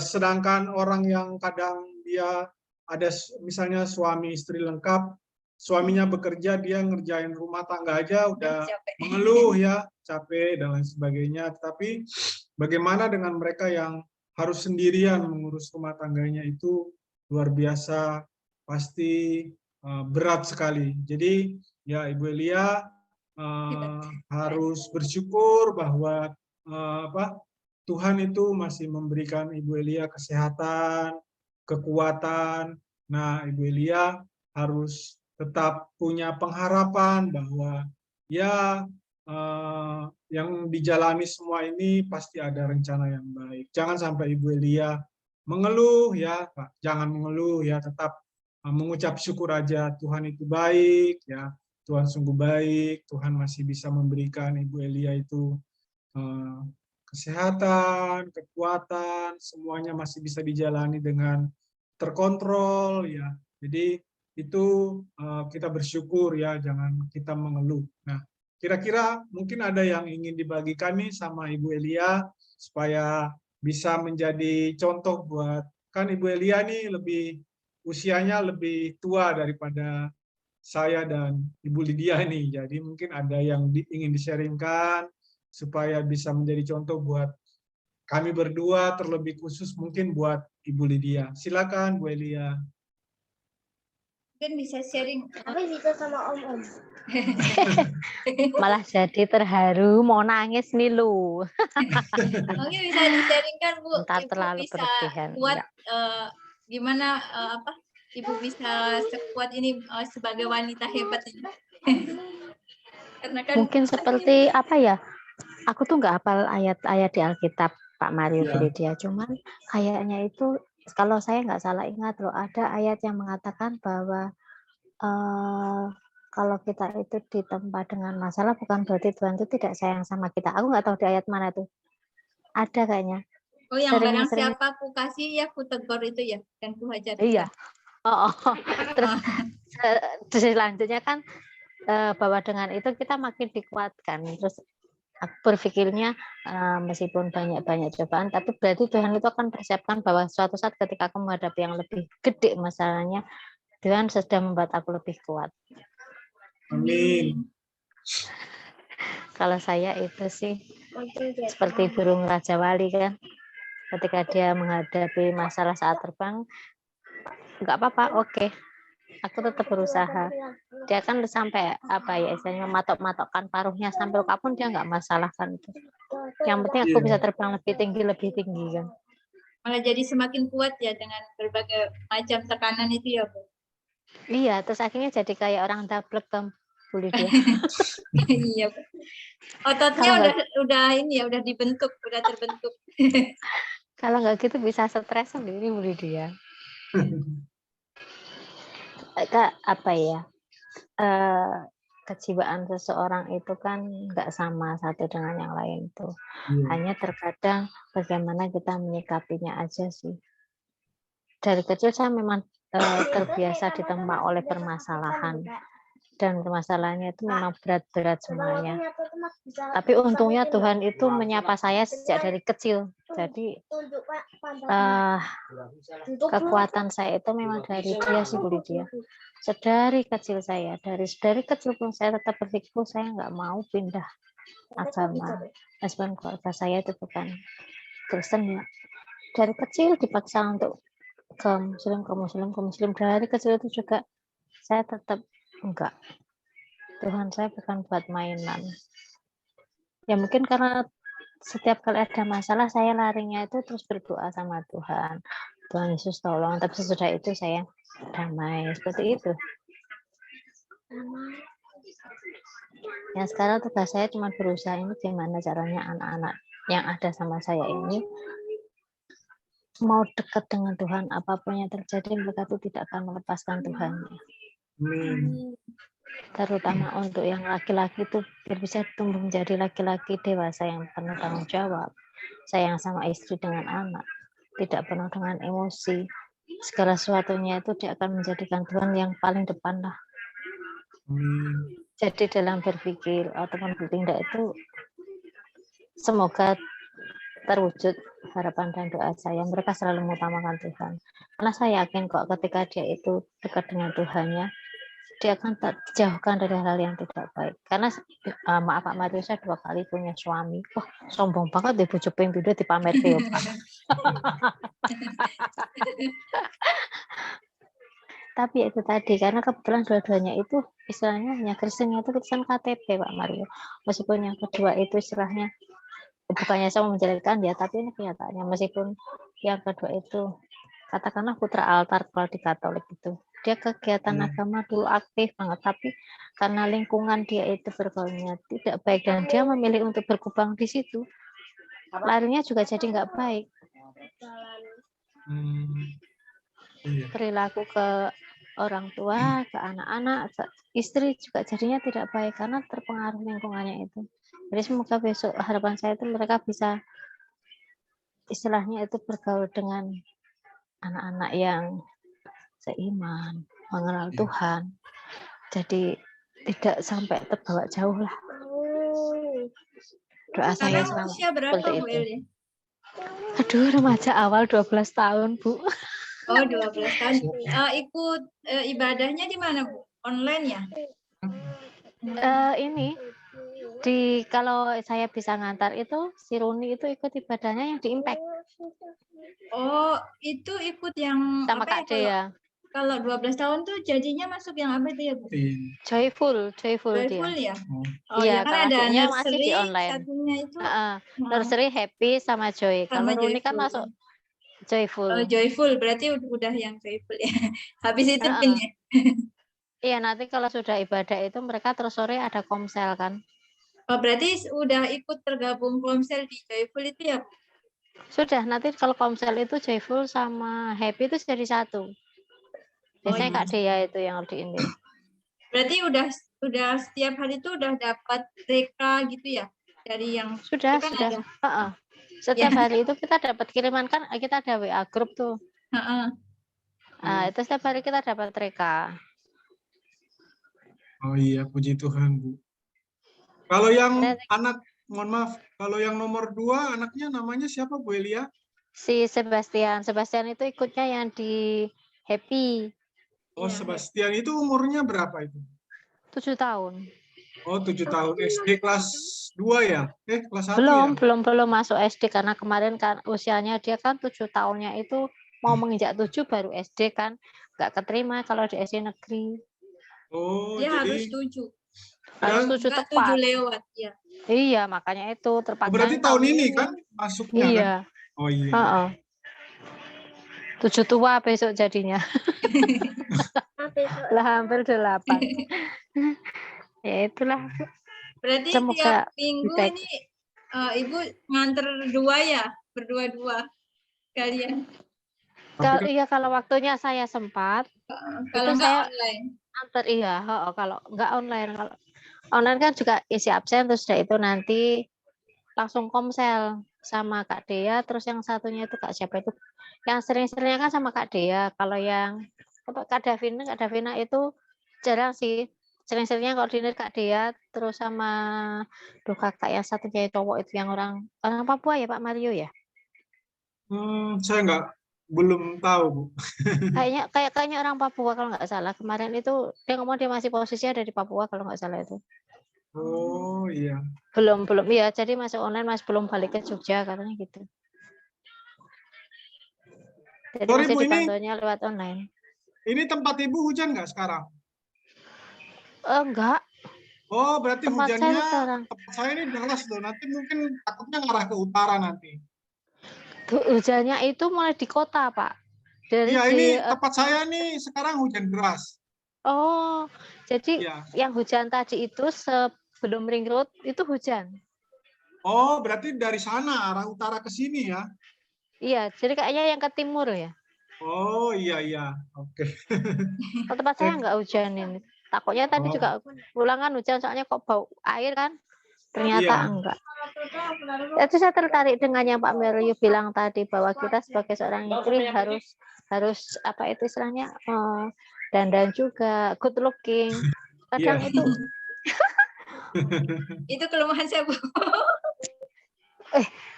Speaker 1: Sedangkan orang yang kadang dia ada misalnya suami istri lengkap, suaminya bekerja, dia ngerjain rumah tangga aja udah mengeluh ya, capek dan lain sebagainya. Tapi bagaimana dengan mereka yang harus sendirian mengurus rumah tangganya, itu luar biasa, pasti berat sekali. Jadi ya Ibu Elia harus bersyukur bahwa Tuhan itu masih memberikan Ibu Elia kesehatan, kekuatan. Nah, Ibu Elia harus tetap punya pengharapan bahwa ya yang dijalani semua ini pasti ada rencana yang baik. Jangan sampai Ibu Elia mengeluh ya, Pak. Jangan mengeluh ya, tetap mengucap syukur aja. Tuhan itu baik ya. Tuhan sungguh baik. Tuhan masih bisa memberikan Ibu Elia itu kesehatan, kekuatan, semuanya masih bisa dijalani dengan terkontrol ya. Jadi itu kita bersyukur ya, jangan kita mengeluh. Nah, kira-kira mungkin ada yang ingin dibagikan nih sama Ibu Elia supaya bisa menjadi contoh buat, kan Ibu Elia nih usianya lebih tua daripada saya dan Ibu Lydia nih. Jadi mungkin ada yang ingin di-sharingkan supaya bisa menjadi contoh buat kami berdua, terlebih khusus mungkin buat Ibu Lydia. Silakan Bu Elia.
Speaker 4: Mungkin bisa sharing.
Speaker 5: Aku bisa sama Om.
Speaker 3: Malah jadi terharu, mau nangis nih lu.
Speaker 4: Mungkin bisa di-sharingkan Bu.
Speaker 3: Ntar
Speaker 4: Ibu
Speaker 3: terlalu
Speaker 4: bisa
Speaker 3: berlebihan.
Speaker 4: kuat
Speaker 3: Ya.
Speaker 4: gimana Ibu bisa sekuat ini sebagai wanita hebat ini. Karena kan
Speaker 3: Mungkin seperti apa ya? Aku tuh nggak hafal ayat-ayat di Alkitab, Pak Mario Lydia. Cuman kayaknya itu kalau saya nggak salah ingat loh, ada ayat yang mengatakan bahwa kalau kita itu ditempa dengan masalah bukan berarti Tuhan itu tidak sayang sama kita. Aku nggak tahu di ayat mana tuh. Ada kayaknya.
Speaker 4: Oh, yang barang siapa ku kasih ya ku tegur itu ya, dan ku hajar.
Speaker 3: Iya. Terus selanjutnya kan bahwa dengan itu kita makin dikuatkan. Terus aku berpikirnya meskipun banyak cobaan, tapi berarti Tuhan itu akan persiapkan bahwa suatu saat ketika aku menghadapi yang lebih gede masalahnya, Tuhan sedang membuat aku lebih kuat.
Speaker 1: Amin.
Speaker 3: Kalau saya itu sih seperti burung Raja Wali kan, ketika dia menghadapi masalah saat terbang, nggak apa-apa, oke. Aku tetap berusaha. Dia kan sampai apa ya istilahnya matok-matokkan paruhnya sampai luka pun dia nggak masalah kan itu. Yang penting aku bisa terbang lebih tinggi kan.
Speaker 4: Malah jadi semakin kuat ya dengan berbagai macam tekanan itu ya Bu.
Speaker 3: Iya, terus akhirnya jadi kayak orang dablek kan Bu Lydia.
Speaker 4: Iya Bu. Ototnya
Speaker 3: Kalau
Speaker 4: udah ini ya, udah dibentuk, udah terbentuk.
Speaker 3: Kalau nggak gitu bisa stres sendiri Bu Lydia. Kak, apa ya? Kejiwaan seseorang itu kan nggak sama satu dengan yang lain tuh.
Speaker 1: Iya.
Speaker 3: Hanya terkadang bagaimana kita menyikapinya aja sih. Dari kecil saya memang terbiasa ditempa oleh permasalahan. Dan permasalahannya itu memang berat-berat semuanya. Tapi untungnya Tuhan itu menyapa saya sejak dari kecil. Jadi kekuatan saya itu memang dari Dia sih Bu Lydia. Sedari kecil saya, dari kecil pun saya tetap berpikir saya nggak mau pindah agama. Meskipun keluarga saya itu bukan Kristen ya. Dari kecil dipaksa untuk ke muslim. Dari kecil itu juga saya tetap enggak. Tuhan saya bukan buat mainan. Ya mungkin karena setiap kali ada masalah saya larinya itu terus berdoa sama Tuhan. Tuhan Yesus tolong. Tapi sesudah itu saya damai seperti itu. Ya sekarang tugas saya cuma berusaha ini gimana caranya anak-anak yang ada sama saya ini mau dekat dengan Tuhan, apapun yang terjadi mereka itu tidak akan melepaskan Tuhan. Terutama untuk yang laki-laki itu biar bisa tumbuh menjadi laki-laki dewasa yang penuh tanggung jawab, sayang sama istri dengan anak, tidak penuh dengan emosi. Segala sesuatunya itu dia akan menjadikan Tuhan yang paling depan lah. Jadi dalam berpikir ataupun bertindak itu semoga terwujud harapan dan doa saya. Mereka selalu mengutamakan Tuhan. Karena saya yakin kok ketika dia itu dekat dengan Tuhannya, dia akan dijauhkan dari hal yang tidak baik. Karena maaf Pak Mario, saya 2 kali punya suami. Wah, sombong banget deh bojo ping pindho dipamerke ya, Pak. Tapi itu tadi, karena kebetulan dua-duanya itu istilahnya hanya Kristennya itu Kristen KTP Pak Mario. Meskipun yang kedua itu istilahnya bukannya saya menjelekkan ya, tapi ini kenyataannya meskipun yang kedua itu katakanlah putra altar kalau di Katolik itu. Dia kegiatan agama dulu aktif banget, tapi karena lingkungan dia itu bergaulnya tidak baik dan dia memilih untuk berkubang di situ, larinya juga jadi nggak baik. Perilaku ke orang tua, ke anak-anak, ke istri juga jadinya tidak baik karena terpengaruh lingkungannya itu. Jadi semoga besok harapan saya itu mereka bisa istilahnya itu bergaul dengan anak-anak yang seiman, mengenal Tuhan. Jadi tidak sampai terbawa jauh lah. Doa saya
Speaker 4: Sekarang usia berapa
Speaker 3: seperti
Speaker 4: Bu
Speaker 3: itu.
Speaker 4: Eli?
Speaker 3: Aduh, remaja awal 12 tahun, Bu.
Speaker 4: Oh, 12 tahun. Ikut ibadahnya di mana, Bu? Online ya?
Speaker 3: Ini kalau saya bisa ngantar itu si Runi itu ikut ibadahnya yang di Impact.
Speaker 4: Oh, itu ikut yang
Speaker 3: sama
Speaker 4: apa
Speaker 3: Kak Dea.
Speaker 4: Kalau 12 tahun tuh jadinya masuk yang apa itu ya, Bu?
Speaker 3: Joyful
Speaker 4: Joyful
Speaker 3: dia.
Speaker 4: ya? Oh,
Speaker 3: Iya,
Speaker 4: ya kan
Speaker 3: kalau
Speaker 4: ada
Speaker 3: adiknya masih di
Speaker 4: nursery,
Speaker 3: online.
Speaker 4: satunya itu
Speaker 3: Nursery Happy sama Joy.
Speaker 4: sama
Speaker 3: Kalau Runi kan
Speaker 4: Joyful.
Speaker 3: masuk Joyful.
Speaker 4: Oh, Joyful berarti udah yang Joyful ya. Habis itu pin ya.
Speaker 3: Iya, nanti kalau sudah ibadah itu mereka terus sore ada komsel kan.
Speaker 4: Oh, berarti udah ikut tergabung komsel di Joyful itu ya, Bu?
Speaker 3: Sudah, nanti kalau komsel itu Joyful sama Happy itu jadi satu. Biasanya Kak Dea itu yang di ini.
Speaker 4: Berarti udah setiap hari itu udah dapat TK gitu ya? Dari yang
Speaker 3: sudah. Setiap hari itu kita dapat kiriman kan, kita ada WA grup tuh. Itu setiap hari kita dapat TK.
Speaker 1: Oh iya, puji Tuhan, Bu. Kalau yang anak, mohon maaf, kalau yang nomor 2 anaknya namanya siapa, Bu Elia?
Speaker 3: Si Sebastian. Sebastian itu ikutnya yang di Happy.
Speaker 1: Oh, Sebastian itu umurnya berapa itu?
Speaker 3: 7 tahun.
Speaker 1: Oh, 7 tahun. SD kelas 2 ya? Kelas 1 ya?
Speaker 3: Belum masuk SD karena kemarin kan usianya dia kan 7 tahunnya itu mau menginjak 7 baru SD kan. Nggak keterima kalau di SD negeri.
Speaker 1: Oh,
Speaker 4: dia
Speaker 1: jadi
Speaker 4: harus 7.
Speaker 3: Harus 7 tepat.
Speaker 4: 7 lewat ya.
Speaker 3: Iya, makanya itu terpaksa.
Speaker 1: Berarti tahun ini kan masuknya
Speaker 3: iya.
Speaker 1: kan? Oh iya.
Speaker 3: 7 tua besok jadinya. Lah hampir 8. Ya itulah.
Speaker 4: Berarti
Speaker 3: Semoga
Speaker 4: tiap minggu
Speaker 3: baik.
Speaker 4: ini Ibu nganter berdua-dua kalian.
Speaker 3: Kalau iya kalau waktunya saya sempat,
Speaker 4: Kalau
Speaker 3: itu
Speaker 4: enggak
Speaker 3: saya
Speaker 4: online.
Speaker 3: antar iya, heeh, kalau nggak online. Kalau online kan juga isi absen, terus sudah itu nanti langsung komsel sama Kak Dea, terus yang satunya itu Kak siapa itu? Yang sering-seringnya kan sama Kak Dea. Kalau yang Kak Davina itu jarang sih. Sering-seringnya koordinir Kak Dea, terus sama kakak yang satunya cowok itu yang orang Papua ya Pak Mario ya.
Speaker 1: Saya belum tahu, Bu.
Speaker 3: Kayaknya orang Papua kalau nggak salah. Kemarin itu dia ngomong dia masih posisi ada di Papua kalau nggak salah itu.
Speaker 1: Oh iya.
Speaker 3: Belum ya. Jadi masuk online masih belum balik ke Jogja katanya gitu. Jadi
Speaker 1: Sorry,
Speaker 3: masih
Speaker 1: Bu,
Speaker 3: dipantaunya lewat online.
Speaker 1: ini tempat Ibu hujan nggak sekarang?
Speaker 3: Enggak,
Speaker 1: Oh, berarti
Speaker 3: tempat saya
Speaker 1: hujannya
Speaker 3: sekarang.
Speaker 1: tempat saya ini deras loh. Nanti mungkin takutnya ngarah ke utara nanti.
Speaker 3: Hujannya itu mulai di kota, Pak. Dari
Speaker 1: Iya,
Speaker 3: di
Speaker 1: ini tempat saya nih sekarang hujan deras.
Speaker 3: Oh, jadi
Speaker 1: Iya.
Speaker 3: yang hujan tadi itu sebelum ring road itu hujan.
Speaker 1: Oh, berarti dari sana arah utara ke sini ya?
Speaker 3: Iya, jadi kayaknya yang ke timur ya.
Speaker 1: Oh iya iya. Oke.
Speaker 3: Kalau tempat saya nggak hujan ini. Takutnya tadi
Speaker 1: Oh,
Speaker 3: juga pulangan hujan soalnya kok bau air kan. Ternyata
Speaker 1: iya.
Speaker 3: enggak. Itu saya tertarik dengan yang Pak Merio bilang tadi bahwa kita sebagai seorang istri harus apa itu istilahnya dandan juga, good looking. Kadang
Speaker 1: Iya.
Speaker 3: itu
Speaker 4: Itu kelemahan saya, Bu.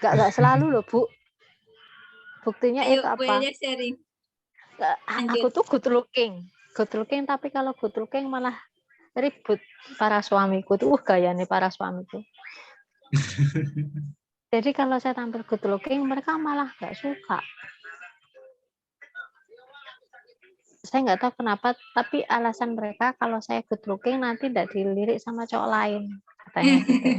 Speaker 3: nggak selalu loh Bu. Buktinya
Speaker 4: Ayo,
Speaker 3: itu
Speaker 4: Bu
Speaker 3: apa?
Speaker 4: Elia sharing.
Speaker 3: Aku
Speaker 4: Lanjut.
Speaker 3: tuh good looking tapi kalau good looking malah ribut para suamiku tuh gaya nih para suamiku. Jadi kalau saya tampil good looking mereka malah nggak suka. Saya nggak tahu kenapa, tapi alasan mereka kalau saya good looking nanti tidak dilirik sama cowok lain, katanya gitu.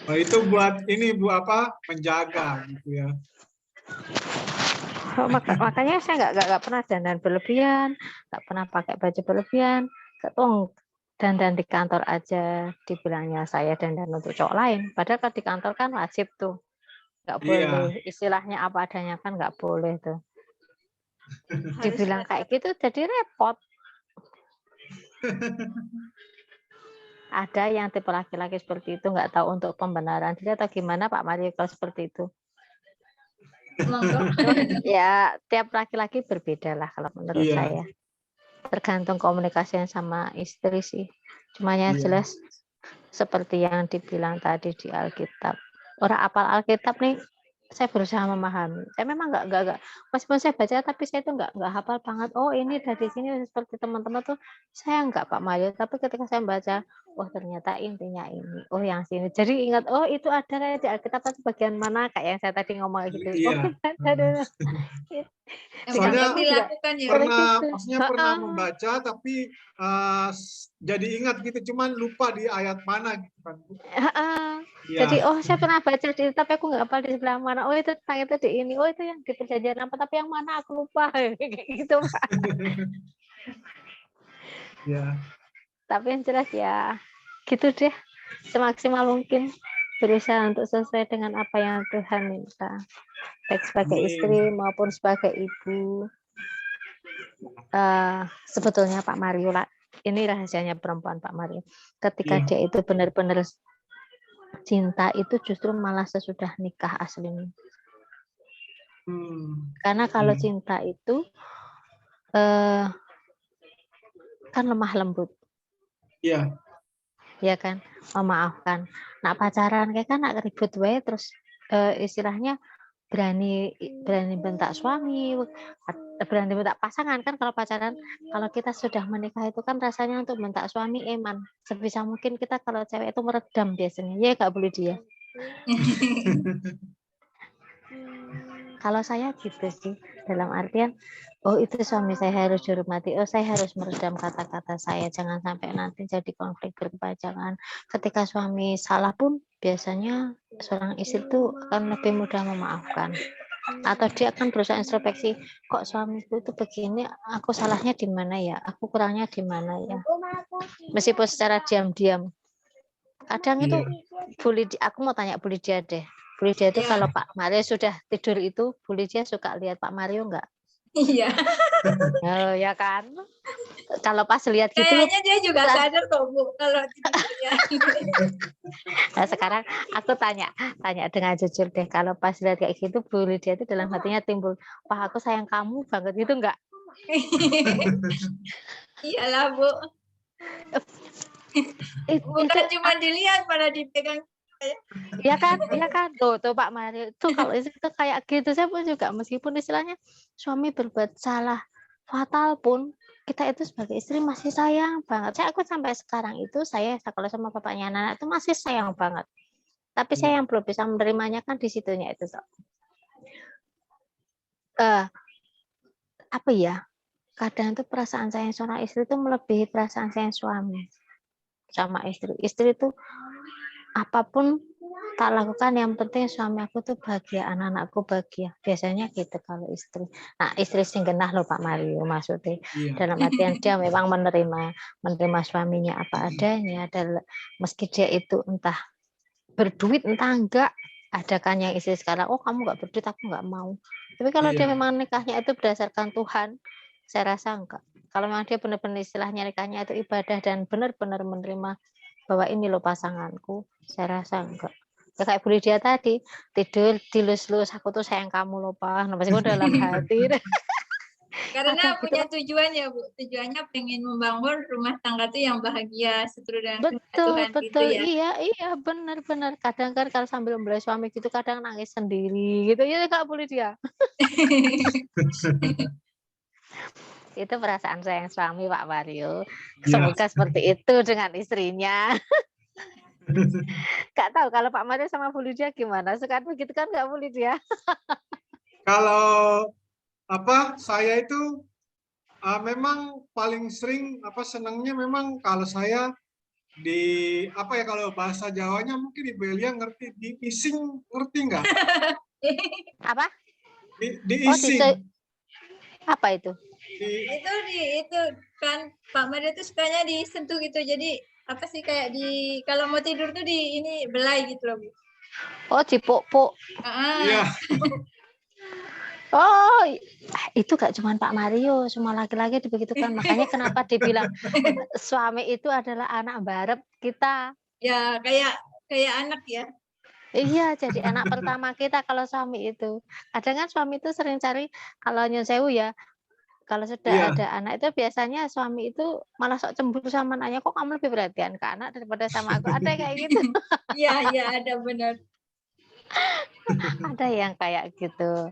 Speaker 1: Oh, itu buat ini Bu apa? Menjaga gitu ya.
Speaker 3: Makanya saya nggak pernah dandan berlebihan, nggak pernah pakai baju berlebihan. Dandan di kantor aja dibilangnya saya dandan untuk cowok lain. Padahal kalau di kantor kan wajib tuh, nggak boleh.
Speaker 1: Iya.
Speaker 3: Istilahnya apa adanya kan nggak boleh tuh. Dibilang kayak gitu jadi repot. Ada yang tipe laki-laki seperti itu nggak tahu untuk pembenaran diri atau gimana Pak Mario kalau seperti itu. Ya tiap laki-laki berbeda lah kalau menurut
Speaker 1: Iya.
Speaker 3: saya. Tergantung komunikasinya sama istri sih. Cuma yang
Speaker 1: Iya.
Speaker 3: jelas seperti yang dibilang tadi di Alkitab. Orang apal Alkitab nih saya berusaha memahami. Saya memang nggak meskipun saya baca tapi saya itu nggak hafal banget. Oh ini dari sini seperti teman-teman tuh saya nggak Pak Mario. Tapi ketika saya baca, oh ternyata intinya ini. Oh yang sini. Jadi ingat oh itu ada di Alkitab tapi bagian mana kayak yang saya tadi ngomong gitu. Oh
Speaker 1: Iya.
Speaker 3: ada.
Speaker 4: Yang
Speaker 1: Soalnya
Speaker 4: penting dilakukan ya.
Speaker 1: maksudnya pernah membaca tapi jadi ingat gitu, cuman lupa di ayat mana gitu kan.
Speaker 3: Jadi
Speaker 1: Iya.
Speaker 3: saya pernah baca di tapi aku nggak hafal di sebelah mana. Oh itu tentang itu di ini. Oh itu yang di perjanjian apa tapi yang mana aku lupa kayak gitu Pak.
Speaker 1: Ya.
Speaker 3: Tapi yang jelas ya gitu deh. Semaksimal mungkin berusaha untuk sesuai dengan apa yang Tuhan minta. Baik sebagai istri maupun sebagai ibu. Sebetulnya Pak Mario lah. Ini rahasianya perempuan Pak Mario. Ketika
Speaker 1: Iya.
Speaker 3: dia itu benar-benar cinta itu justru malah sesudah nikah aslinya. Karena kalau cinta itu kan lemah lembut.
Speaker 1: Iya.
Speaker 3: Ya kan, memaafkan. Nah pacaran kayak kan nak ribut wae terus istilahnya berani bentak suami, berani bentak pasangan kan kalau pacaran. Kalau kita sudah menikah itu kan rasanya untuk bentak suami eman. Sebisa mungkin kita kalau cewek itu meredam biasanya. Ya nggak boleh dia. Kalau saya gitu sih, dalam artian, oh itu suami saya harus dihormati, oh saya harus meredam kata-kata saya, jangan sampai nanti jadi konflik berkepanjangan. Ketika suami salah pun, biasanya seorang istri itu akan lebih mudah memaafkan. Atau dia akan berusaha introspeksi, kok suamiku itu begini, aku salahnya di mana ya, aku kurangnya di mana ya. Meskipun secara diam-diam. Kadang itu aku mau tanya Bu Lydia deh. Bu Lydia itu
Speaker 4: Iya.
Speaker 3: kalau Pak Mario sudah tidur itu, Bu Lydia suka lihat Pak Mario enggak?
Speaker 4: Iya.
Speaker 3: Oh, ya kan? Kalau pas lihat gitu,
Speaker 4: Kayaknya dia juga sadar kok Bu kalau tidurnya.
Speaker 3: nah sekarang aku tanya dengan jujur deh, kalau pas lihat kayak gitu Bu Lydia itu dalam hatinya timbul, wah aku sayang kamu banget gitu enggak?
Speaker 4: Iyalah Bu. Bukan
Speaker 3: Itu
Speaker 4: cuma dilihat, pada dipegang.
Speaker 3: iya kan tuh Pak Mario itu kalau itu kayak gitu, saya pun juga meskipun istilahnya suami berbuat salah fatal pun kita itu sebagai istri masih sayang banget. Aku sampai sekarang itu saya kalau sama bapaknya anak itu masih sayang banget. Tapi saya yang belum bisa menerimanya kan di situnya itu. Apa ya? Kadang itu perasaan sayang seorang istri itu melebihi perasaan sayang suami sama istri. Istri itu apapun tak lakukan, yang penting suami aku tuh bahagia, anak-anakku bahagia. Biasanya gitu kalau istri. Nah, istri sing genah loh Pak Mario maksudnya. Dalam artian dia memang menerima suaminya apa adanya, dan meski dia itu entah berduit entah enggak. Ada kan yang istri sekarang, oh kamu enggak berduit, aku enggak mau. Tapi kalau dia memang nikahnya itu berdasarkan Tuhan, saya rasa enggak. Kalau memang dia benar-benar istilahnya nikahnya itu ibadah dan benar-benar menerima bahwa ini loh pasanganku, saya rasa enggak. Ya kayak Bu Lydia tadi, tidur dilus-lus, aku tuh sayang kamu loh Pak, meskipun dalam hati.
Speaker 4: Karena
Speaker 3: Ada
Speaker 4: punya
Speaker 3: gitu.
Speaker 4: tujuan ya Bu. Tujuannya pengen membangun rumah tangga tuh yang bahagia seturut dengan kehendak Tuhan gitu
Speaker 3: Betul,
Speaker 4: ya.
Speaker 3: iya, benar. Kadang kan kalau sambil membela suami gitu, kadang nangis sendiri gitu, ya Kak Bu Lydia. Itu perasaan sayang suami Pak Mario. Semoga seperti itu dengan istrinya. Gak tahu kalau Pak Mario sama Bu Lydia gimana? Suka begitu kan nggak Bu Lydia?
Speaker 1: Kalau saya itu memang paling sering senangnya memang kalau saya kalau bahasa Jawanya mungkin Ibu Elia ngerti, diising, ngerti nggak?
Speaker 3: Apa? Oh,
Speaker 1: Diising.
Speaker 3: apa itu?
Speaker 4: Itu kan Pak Mario tuh sukanya disentuh gitu. Jadi apa sih kayak kalau mau tidur tuh ini belai gitu loh Bu.
Speaker 3: Oh, cipuk-puk.
Speaker 1: Iya.
Speaker 3: Oh, itu gak cuma Pak Mario, semua laki-laki dibegitukan. Makanya kenapa dibilang suami itu adalah anak barep kita.
Speaker 4: Ya kayak anak ya.
Speaker 3: Iya, jadi anak pertama kita kalau suami itu. Kadang kan suami itu sering cari, kalau nyun sewu ya, kalau sudah ada anak itu biasanya suami itu malah sok cemburu sama anaknya, kok kamu lebih perhatian ke anak daripada sama aku. Ada kayak gitu.
Speaker 4: Iya, ada benar.
Speaker 3: Ada yang kayak gitu.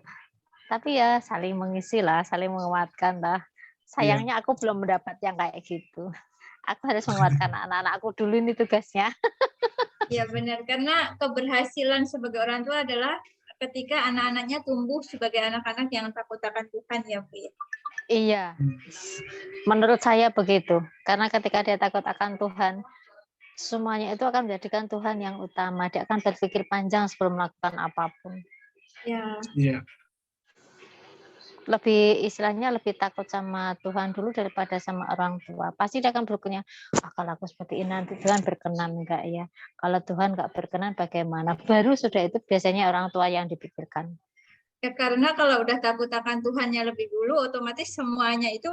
Speaker 3: Tapi ya saling mengisi lah, saling menguatkan lah. Sayangnya aku belum mendapat yang kayak gitu. Aku harus menguatkan anak-anakku dulu ini tugasnya.
Speaker 4: Iya benar, karena keberhasilan sebagai orang tua adalah ketika anak-anaknya tumbuh sebagai anak-anak yang takut akan Tuhan ya Bu.
Speaker 3: Iya, menurut saya begitu. Karena ketika dia takut akan Tuhan, semuanya itu akan menjadikan Tuhan yang utama. Dia akan berpikir panjang sebelum melakukan apapun.
Speaker 4: Iya.
Speaker 3: Istilahnya lebih takut sama Tuhan dulu daripada sama orang tua. Pasti dia akan berpikirnya, kalau aku seperti ini nanti Tuhan berkenan enggak ya? Kalau Tuhan enggak berkenan bagaimana? Baru sudah itu biasanya orang tua yang dipikirkan.
Speaker 4: Ya karena kalau udah takut akan Tuhannya lebih dulu, otomatis semuanya itu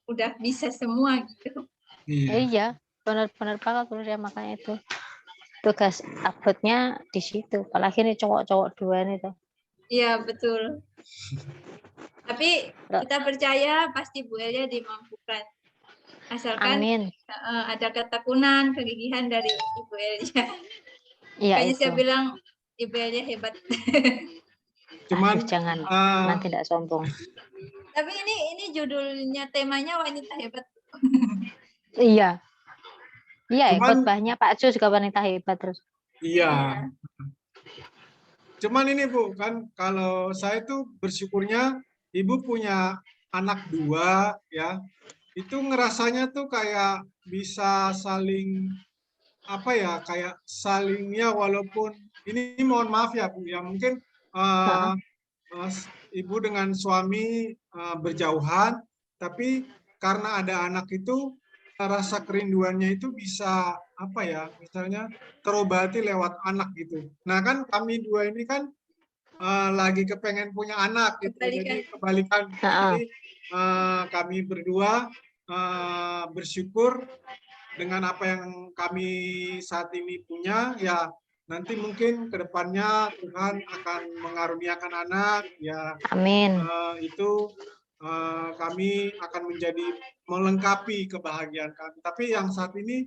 Speaker 4: udah bisa semua gitu.
Speaker 3: Iya, benar-benar banget ya, makanya itu tugas takutnya di situ. Apalagi nih cowok-cowok dua nih tuh.
Speaker 4: Iya betul. Tapi kita percaya pasti Bu Elia dimampukan. Asalkan ada ketekunan, kegigihan dari Ibu Elia.
Speaker 3: Iya,
Speaker 4: kayaknya
Speaker 3: itu.
Speaker 4: saya bilang Ibu Elia hebat.
Speaker 1: Cuman
Speaker 3: jangan nanti tidak sombong.
Speaker 4: Tapi ini judulnya, temanya wanita hebat.
Speaker 3: Iya. Iya, hebat banyak Pak Jo juga wanita hebat terus.
Speaker 1: Iya. Cuman ini Bu, kan kalau saya tuh bersyukurnya Ibu punya anak 2 ya. Itu ngerasanya tuh kayak bisa saling kayak salingnya, walaupun ini mohon maaf ya Bu ya, mungkin ibu dengan suami berjauhan, tapi karena ada anak itu rasa kerinduannya itu bisa apa ya, misalnya terobati lewat anak gitu. Nah kan kami dua ini kan lagi kepengen punya anak gitu, jadi kebalikan. Jadi kami berdua bersyukur dengan apa yang kami saat ini punya, ya nanti mungkin ke depannya Tuhan akan mengaruniakan anak, ya
Speaker 3: Amin.
Speaker 1: itu kami akan menjadi melengkapi kebahagiaan kami. Tapi yang saat ini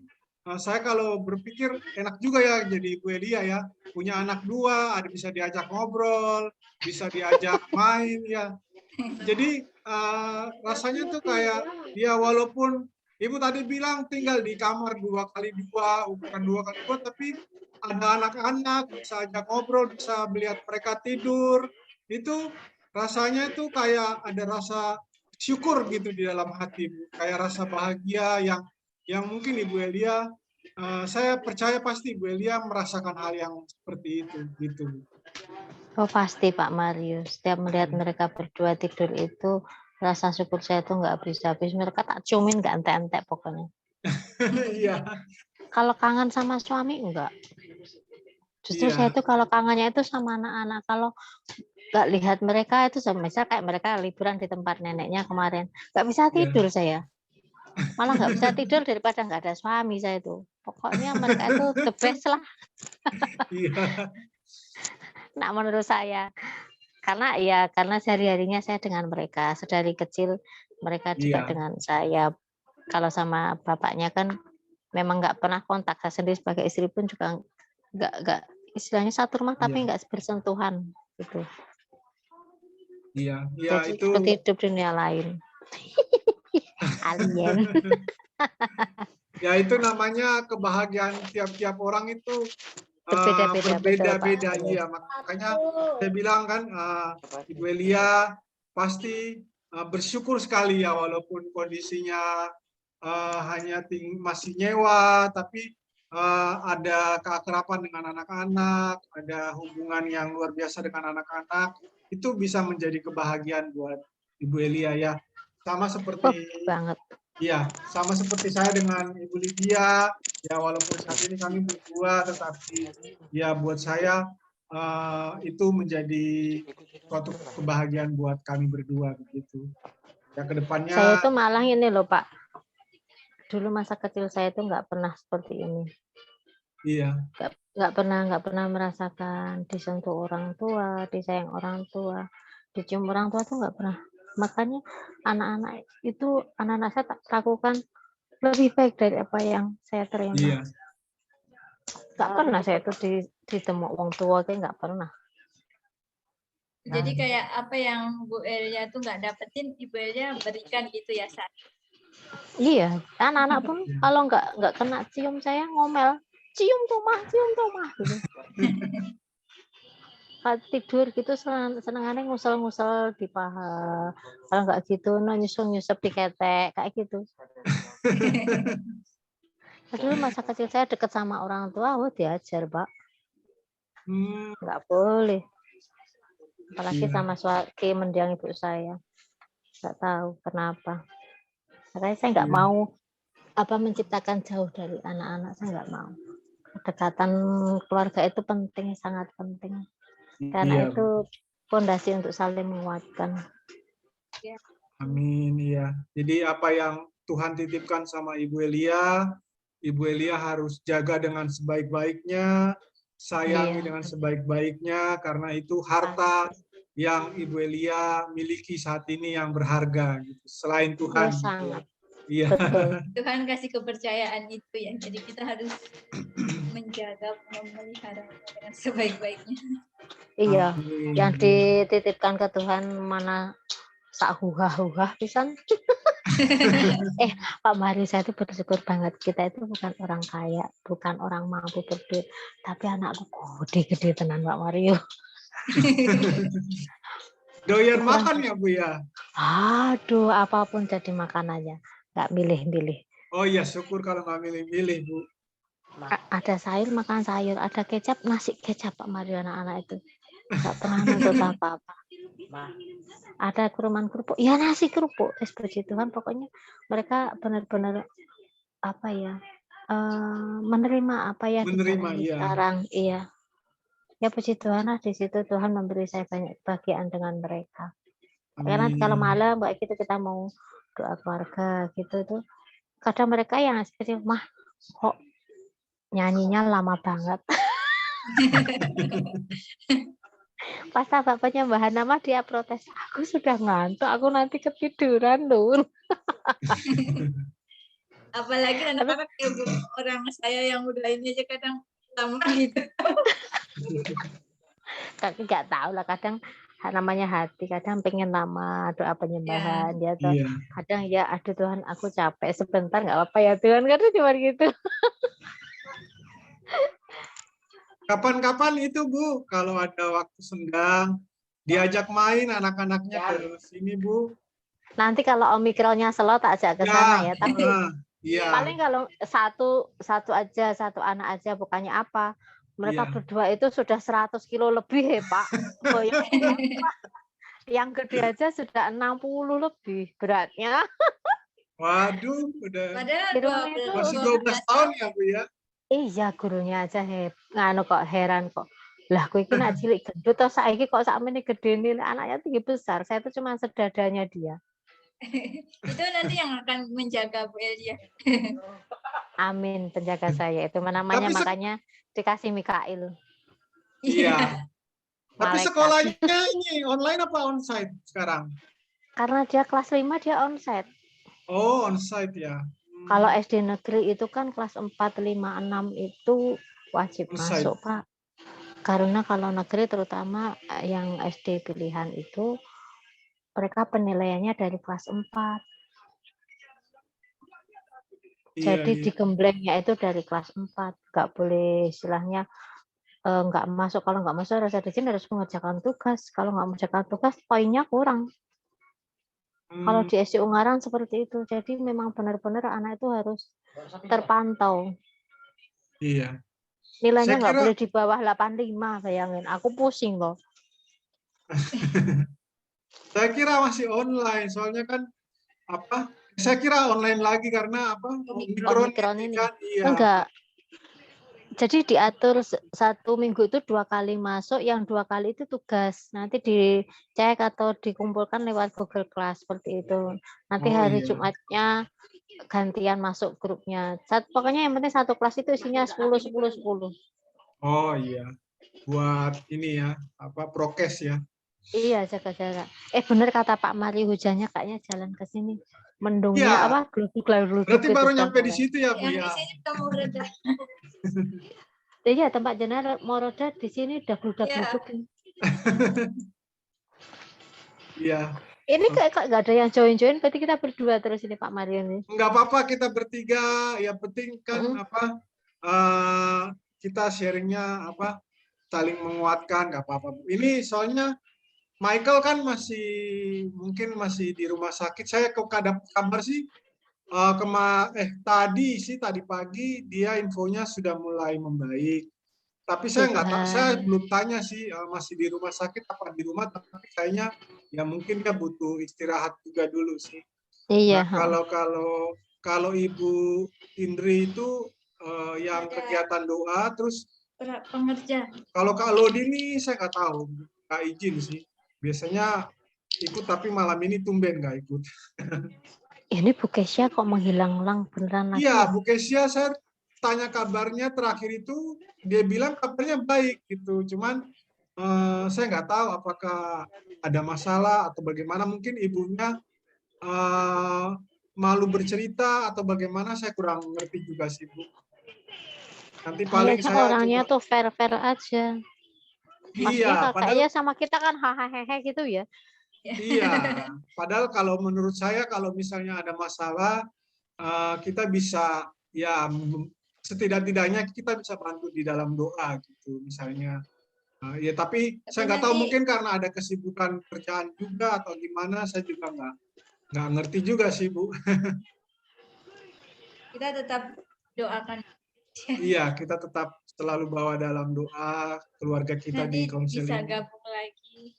Speaker 1: saya kalau berpikir enak juga ya jadi Ibu Elia ya, punya anak dua, ada bisa diajak ngobrol, bisa diajak main ya. Jadi rasanya tuh kayak ya walaupun Ibu tadi bilang tinggal di kamar 2x2, bukan 2x2, tapi ada anak-anak, bisa ajak ngobrol, bisa melihat mereka tidur. Itu rasanya itu kayak ada rasa syukur gitu di dalam hati, Bu. Kayak rasa bahagia yang mungkin Ibu Elia, saya percaya pasti Ibu Elia merasakan hal yang seperti itu, gitu.
Speaker 3: Oh pasti Pak Mario, setiap melihat mereka berdua tidur itu rasa syukur saya tuh nggak habis-habis. Mereka tak ciumin nggak entek-entek pokoknya.
Speaker 1: Iya.
Speaker 3: Kalau kangen sama suami enggak. Justru
Speaker 1: Iya.
Speaker 3: saya tuh kalau kangennya itu sama anak-anak. Kalau nggak lihat mereka itu misal kayak mereka liburan di tempat neneknya kemarin, nggak bisa tidur saya. Malah nggak bisa tidur daripada nggak ada suami saya itu. Pokoknya mereka itu the best lah.
Speaker 1: Iya.
Speaker 3: Nah menurut saya. Karena sehari-harinya saya dengan mereka, sedari kecil mereka juga
Speaker 1: Iya.
Speaker 3: dengan saya. Kalau sama bapaknya kan memang nggak pernah kontak. Saya sendiri sebagai istri pun juga nggak istilahnya satu rumah tapi nggak bersentuhan gitu.
Speaker 1: Iya,
Speaker 3: Jadi
Speaker 1: itu
Speaker 3: seperti hidup dunia lain. Alien.
Speaker 1: ya itu namanya kebahagiaan tiap-tiap orang itu
Speaker 3: Berbeda-beda, betul, Pak.
Speaker 1: berbeda-beda. Iya, makanya saya bilang kan Ibu Elia pasti bersyukur sekali ya walaupun kondisinya hanya masih nyewa, tapi ada keakraban dengan anak-anak, ada hubungan yang luar biasa dengan anak-anak, itu bisa menjadi kebahagiaan buat Ibu Elia ya. Sama seperti
Speaker 3: banget.
Speaker 1: ya, sama seperti saya dengan Ibu Lydia, ya walaupun saat ini kami berdua, tetapi ya buat saya itu menjadi suatu kebahagiaan buat kami berdua begitu. Ya kedepannya.
Speaker 3: Saya itu malah ini loh Pak. Dulu masa kecil saya itu nggak pernah seperti ini.
Speaker 1: Iya.
Speaker 3: Nggak pernah merasakan disentuh orang tua, disayang orang tua, dicium orang tua tuh nggak pernah. Makanya anak-anak saya tak lakukan lebih baik dari apa yang saya terima.
Speaker 1: Iya.
Speaker 3: Nggak pernah saya itu ditemu orang tua, kayak nggak pernah.
Speaker 4: Jadi kayak apa yang Bu Elia tuh nggak dapetin, Ibu Elia berikan gitu ya, Sat?
Speaker 3: Iya, anak-anak pun kalau nggak kena cium saya ngomel, cium tuh mah gitu. Kalau tidur gitu senengannya ngusel-ngusel di paha. Kalau nggak gitu nyusup di ketek kayak gitu. Dulu masa kecil saya deket sama orang tua, diajar Pak. Nggak boleh. Apalagi sama suami mendiang ibu saya. Nggak tahu kenapa. Makanya saya nggak mau menciptakan jauh dari anak-anak, saya nggak mau. Kedekatan keluarga itu penting, sangat penting. Karena itu fondasi untuk saling menguatkan.
Speaker 1: Amin, ya. Jadi apa yang Tuhan titipkan sama Ibu Elia harus jaga dengan sebaik-baiknya, sayangi dengan sebaik-baiknya, karena itu harta yang Ibu Elia miliki saat ini yang berharga, gitu. Selain Tuhan.
Speaker 3: Ya, sangat.
Speaker 1: Iya.
Speaker 4: Tuhan kasih kepercayaan itu ya, jadi kita harus menjaga, memelihara dengan sebaik-baiknya.
Speaker 3: Iya, yang dititipkan ke Tuhan mana sak huha-huha pisan. Pak Mario, saya itu bersyukur banget. Kita itu bukan orang kaya, bukan orang mampu berduit, tapi anakku gede-gede tenan Pak Mario.
Speaker 1: Doyan makan ya Bu ya?
Speaker 3: Aduh, apapun jadi makanannya, nggak milih-milih.
Speaker 1: Oh iya, syukur kalau nggak milih-milih Bu.
Speaker 3: Ada sayur makan sayur, ada kecap nasi kecap Pak Mario, anak-anak itu nggak pernah nuntut apa-apa. ada kuruman kerupuk, ya nasi kerupuk, puji Tuhan, pokoknya mereka benar-benar apa ya, menerima apa yang
Speaker 1: Menerima,
Speaker 3: dijalani
Speaker 1: iya.
Speaker 3: sekarang, iya. Ya puji Tuhan lah, di situ Tuhan memberi saya banyak kebahagiaan dengan mereka. Karena kalau
Speaker 1: Amin.
Speaker 3: malam kayak gitu kita mau doa keluarga gitu tuh, kadang mereka yang seperti mah kok nyanyinya lama banget. Pas bapaknya Mbak Hana mah dia protes, aku sudah ngantuk, aku nanti ketiduran loh.
Speaker 4: Apalagi anak-anak kayak orang saya yang udah ini aja kadang lama gitu.
Speaker 3: Nggak tahu lah, kadang namanya hati, kadang pengen lama doa penyembahan dia tuh.
Speaker 1: Iya.
Speaker 3: Kadang ya aduh Tuhan aku capek sebentar nggak apa-apa ya Tuhan, kadang cuma gitu.
Speaker 1: Kapan-kapan itu Bu, kalau ada waktu senggang, diajak main anak-anaknya ke sini Bu.
Speaker 3: Nanti kalau Omikronnya slow tak ajak ke sana ya, tapi
Speaker 1: iya.
Speaker 3: paling kalau satu anak aja, bukannya apa. Mereka
Speaker 1: Iya.
Speaker 3: berdua itu sudah 100 kilo lebih ya Pak. Yang gede aja sudah 60 lebih beratnya.
Speaker 1: Waduh, udah
Speaker 4: Padahal
Speaker 1: masih 12 tahun ya Bu ya.
Speaker 3: Iya, gurunya aja nganu kok heran kok. Lah kowe iki nak cilik gendut to saiki kok sakmene gedene, anaknya tinggi besar. Saya itu cuma sedadanya dia.
Speaker 4: Itu nanti yang akan menjaga Bu Elia.
Speaker 3: Amin, penjaga saya itu namanya,
Speaker 1: Tapi
Speaker 3: makanya dikasih Mikail.
Speaker 1: Iya. Tapi
Speaker 3: Malaikat.
Speaker 1: sekolahnya ini online apa onsite sekarang?
Speaker 3: Karena dia kelas 5 dia onsite.
Speaker 1: Oh, onsite ya.
Speaker 3: Kalau SD negeri itu kan kelas 4, 5, 6 itu wajib
Speaker 1: Onsite.
Speaker 3: masuk, Pak. Karena kalau negeri terutama yang SD pilihan itu mereka penilaiannya dari kelas 4. Jadi
Speaker 1: Iya.
Speaker 3: digemblengnya itu dari kelas 4. Nggak boleh istilahnya nggak masuk. Kalau nggak masuk harus ada izin, harus mengerjakan tugas. Kalau nggak mengerjakan tugas, poinnya kurang. Kalau di SD Ungaran seperti itu. Jadi memang benar-benar anak itu harus terpantau.
Speaker 1: Iya.
Speaker 3: Nilainya
Speaker 1: Saya
Speaker 3: nggak
Speaker 1: kira
Speaker 3: boleh di bawah 85, bayangin. Aku pusing loh.
Speaker 1: saya kira masih online, soalnya kan apa? Saya kira online lagi karena apa?
Speaker 3: Omikron ini.
Speaker 1: Kan, iya.
Speaker 3: Enggak. Jadi diatur 1 minggu itu 2 kali masuk, yang 2 kali itu tugas. Nanti dicek atau dikumpulkan lewat Google Class seperti itu. Nanti
Speaker 1: Oh,
Speaker 3: hari
Speaker 1: iya.
Speaker 3: Jumatnya gantian masuk grupnya. Pokoknya yang penting satu kelas itu isinya 10, 10, 10.
Speaker 1: Oh iya. Buat ini ya, apa prokes ya.
Speaker 3: Iya, jaga jarak. Bener kata Pak Mari, hujannya kayaknya jalan ke sini. Mendungnya
Speaker 1: Iya.
Speaker 3: apa? Gluduk-gluduk
Speaker 1: Berarti
Speaker 3: gitu
Speaker 1: baru nyampe di
Speaker 3: suaranya.
Speaker 1: situ ya, Bu
Speaker 4: Yang
Speaker 1: ya.
Speaker 4: di sini udah mau reda.
Speaker 3: Iya, tempat jenazah mau roda di sini udah gludak-gluduk.
Speaker 1: Iya.
Speaker 3: Ini kayak nggak ada yang join-join, berarti kita berdua terus ini Pak Mario nih.
Speaker 1: Enggak apa-apa kita bertiga, yang penting kan apa kita sharingnya apa saling menguatkan, nggak apa-apa. Ini soalnya Michael kan mungkin masih di rumah sakit. Saya kok ada kabar sih tadi pagi dia infonya sudah mulai membaik. Tapi saya nggak tahu, saya belum tanya sih masih di rumah sakit apa di rumah, tapi kayaknya ya mungkin dia butuh istirahat juga dulu sih.
Speaker 3: Iya.
Speaker 1: Nah, kalau Ibu Indri itu yang kegiatan doa, terus
Speaker 4: pengerja.
Speaker 1: kalau Kak Lodi ini saya nggak tahu, nggak izin sih. Biasanya ikut tapi malam ini tumben nggak ikut.
Speaker 3: Ini Bu Kesia kok menghilang-hilang beneran lagi?
Speaker 1: Iya, Bu Kesia saya tanya kabarnya terakhir itu dia bilang kabarnya baik gitu. Cuman saya nggak tahu apakah ada masalah atau bagaimana. Mungkin ibunya malu bercerita atau bagaimana, saya kurang ngerti juga sih Bu. Nanti paling
Speaker 3: Kayaknya
Speaker 1: saya
Speaker 3: orangnya
Speaker 1: coba.
Speaker 3: tuh fair-fair aja. Maksudnya
Speaker 1: Iya,
Speaker 3: kakaknya sama kita kan hahaha gitu ya.
Speaker 1: Iya, padahal kalau menurut saya kalau misalnya ada masalah kita bisa ya setidak-tidaknya kita bisa bantu di dalam doa gitu misalnya. Ya tapi saya nggak tahu, mungkin karena ada kesibukan kerjaan juga atau gimana, saya juga nggak ngerti juga sih Bu.
Speaker 4: Kita tetap doakan.
Speaker 1: Iya, kita tetap selalu bawa dalam doa keluarga kita
Speaker 4: Nanti
Speaker 1: di konseling.
Speaker 4: bisa gabung lagi.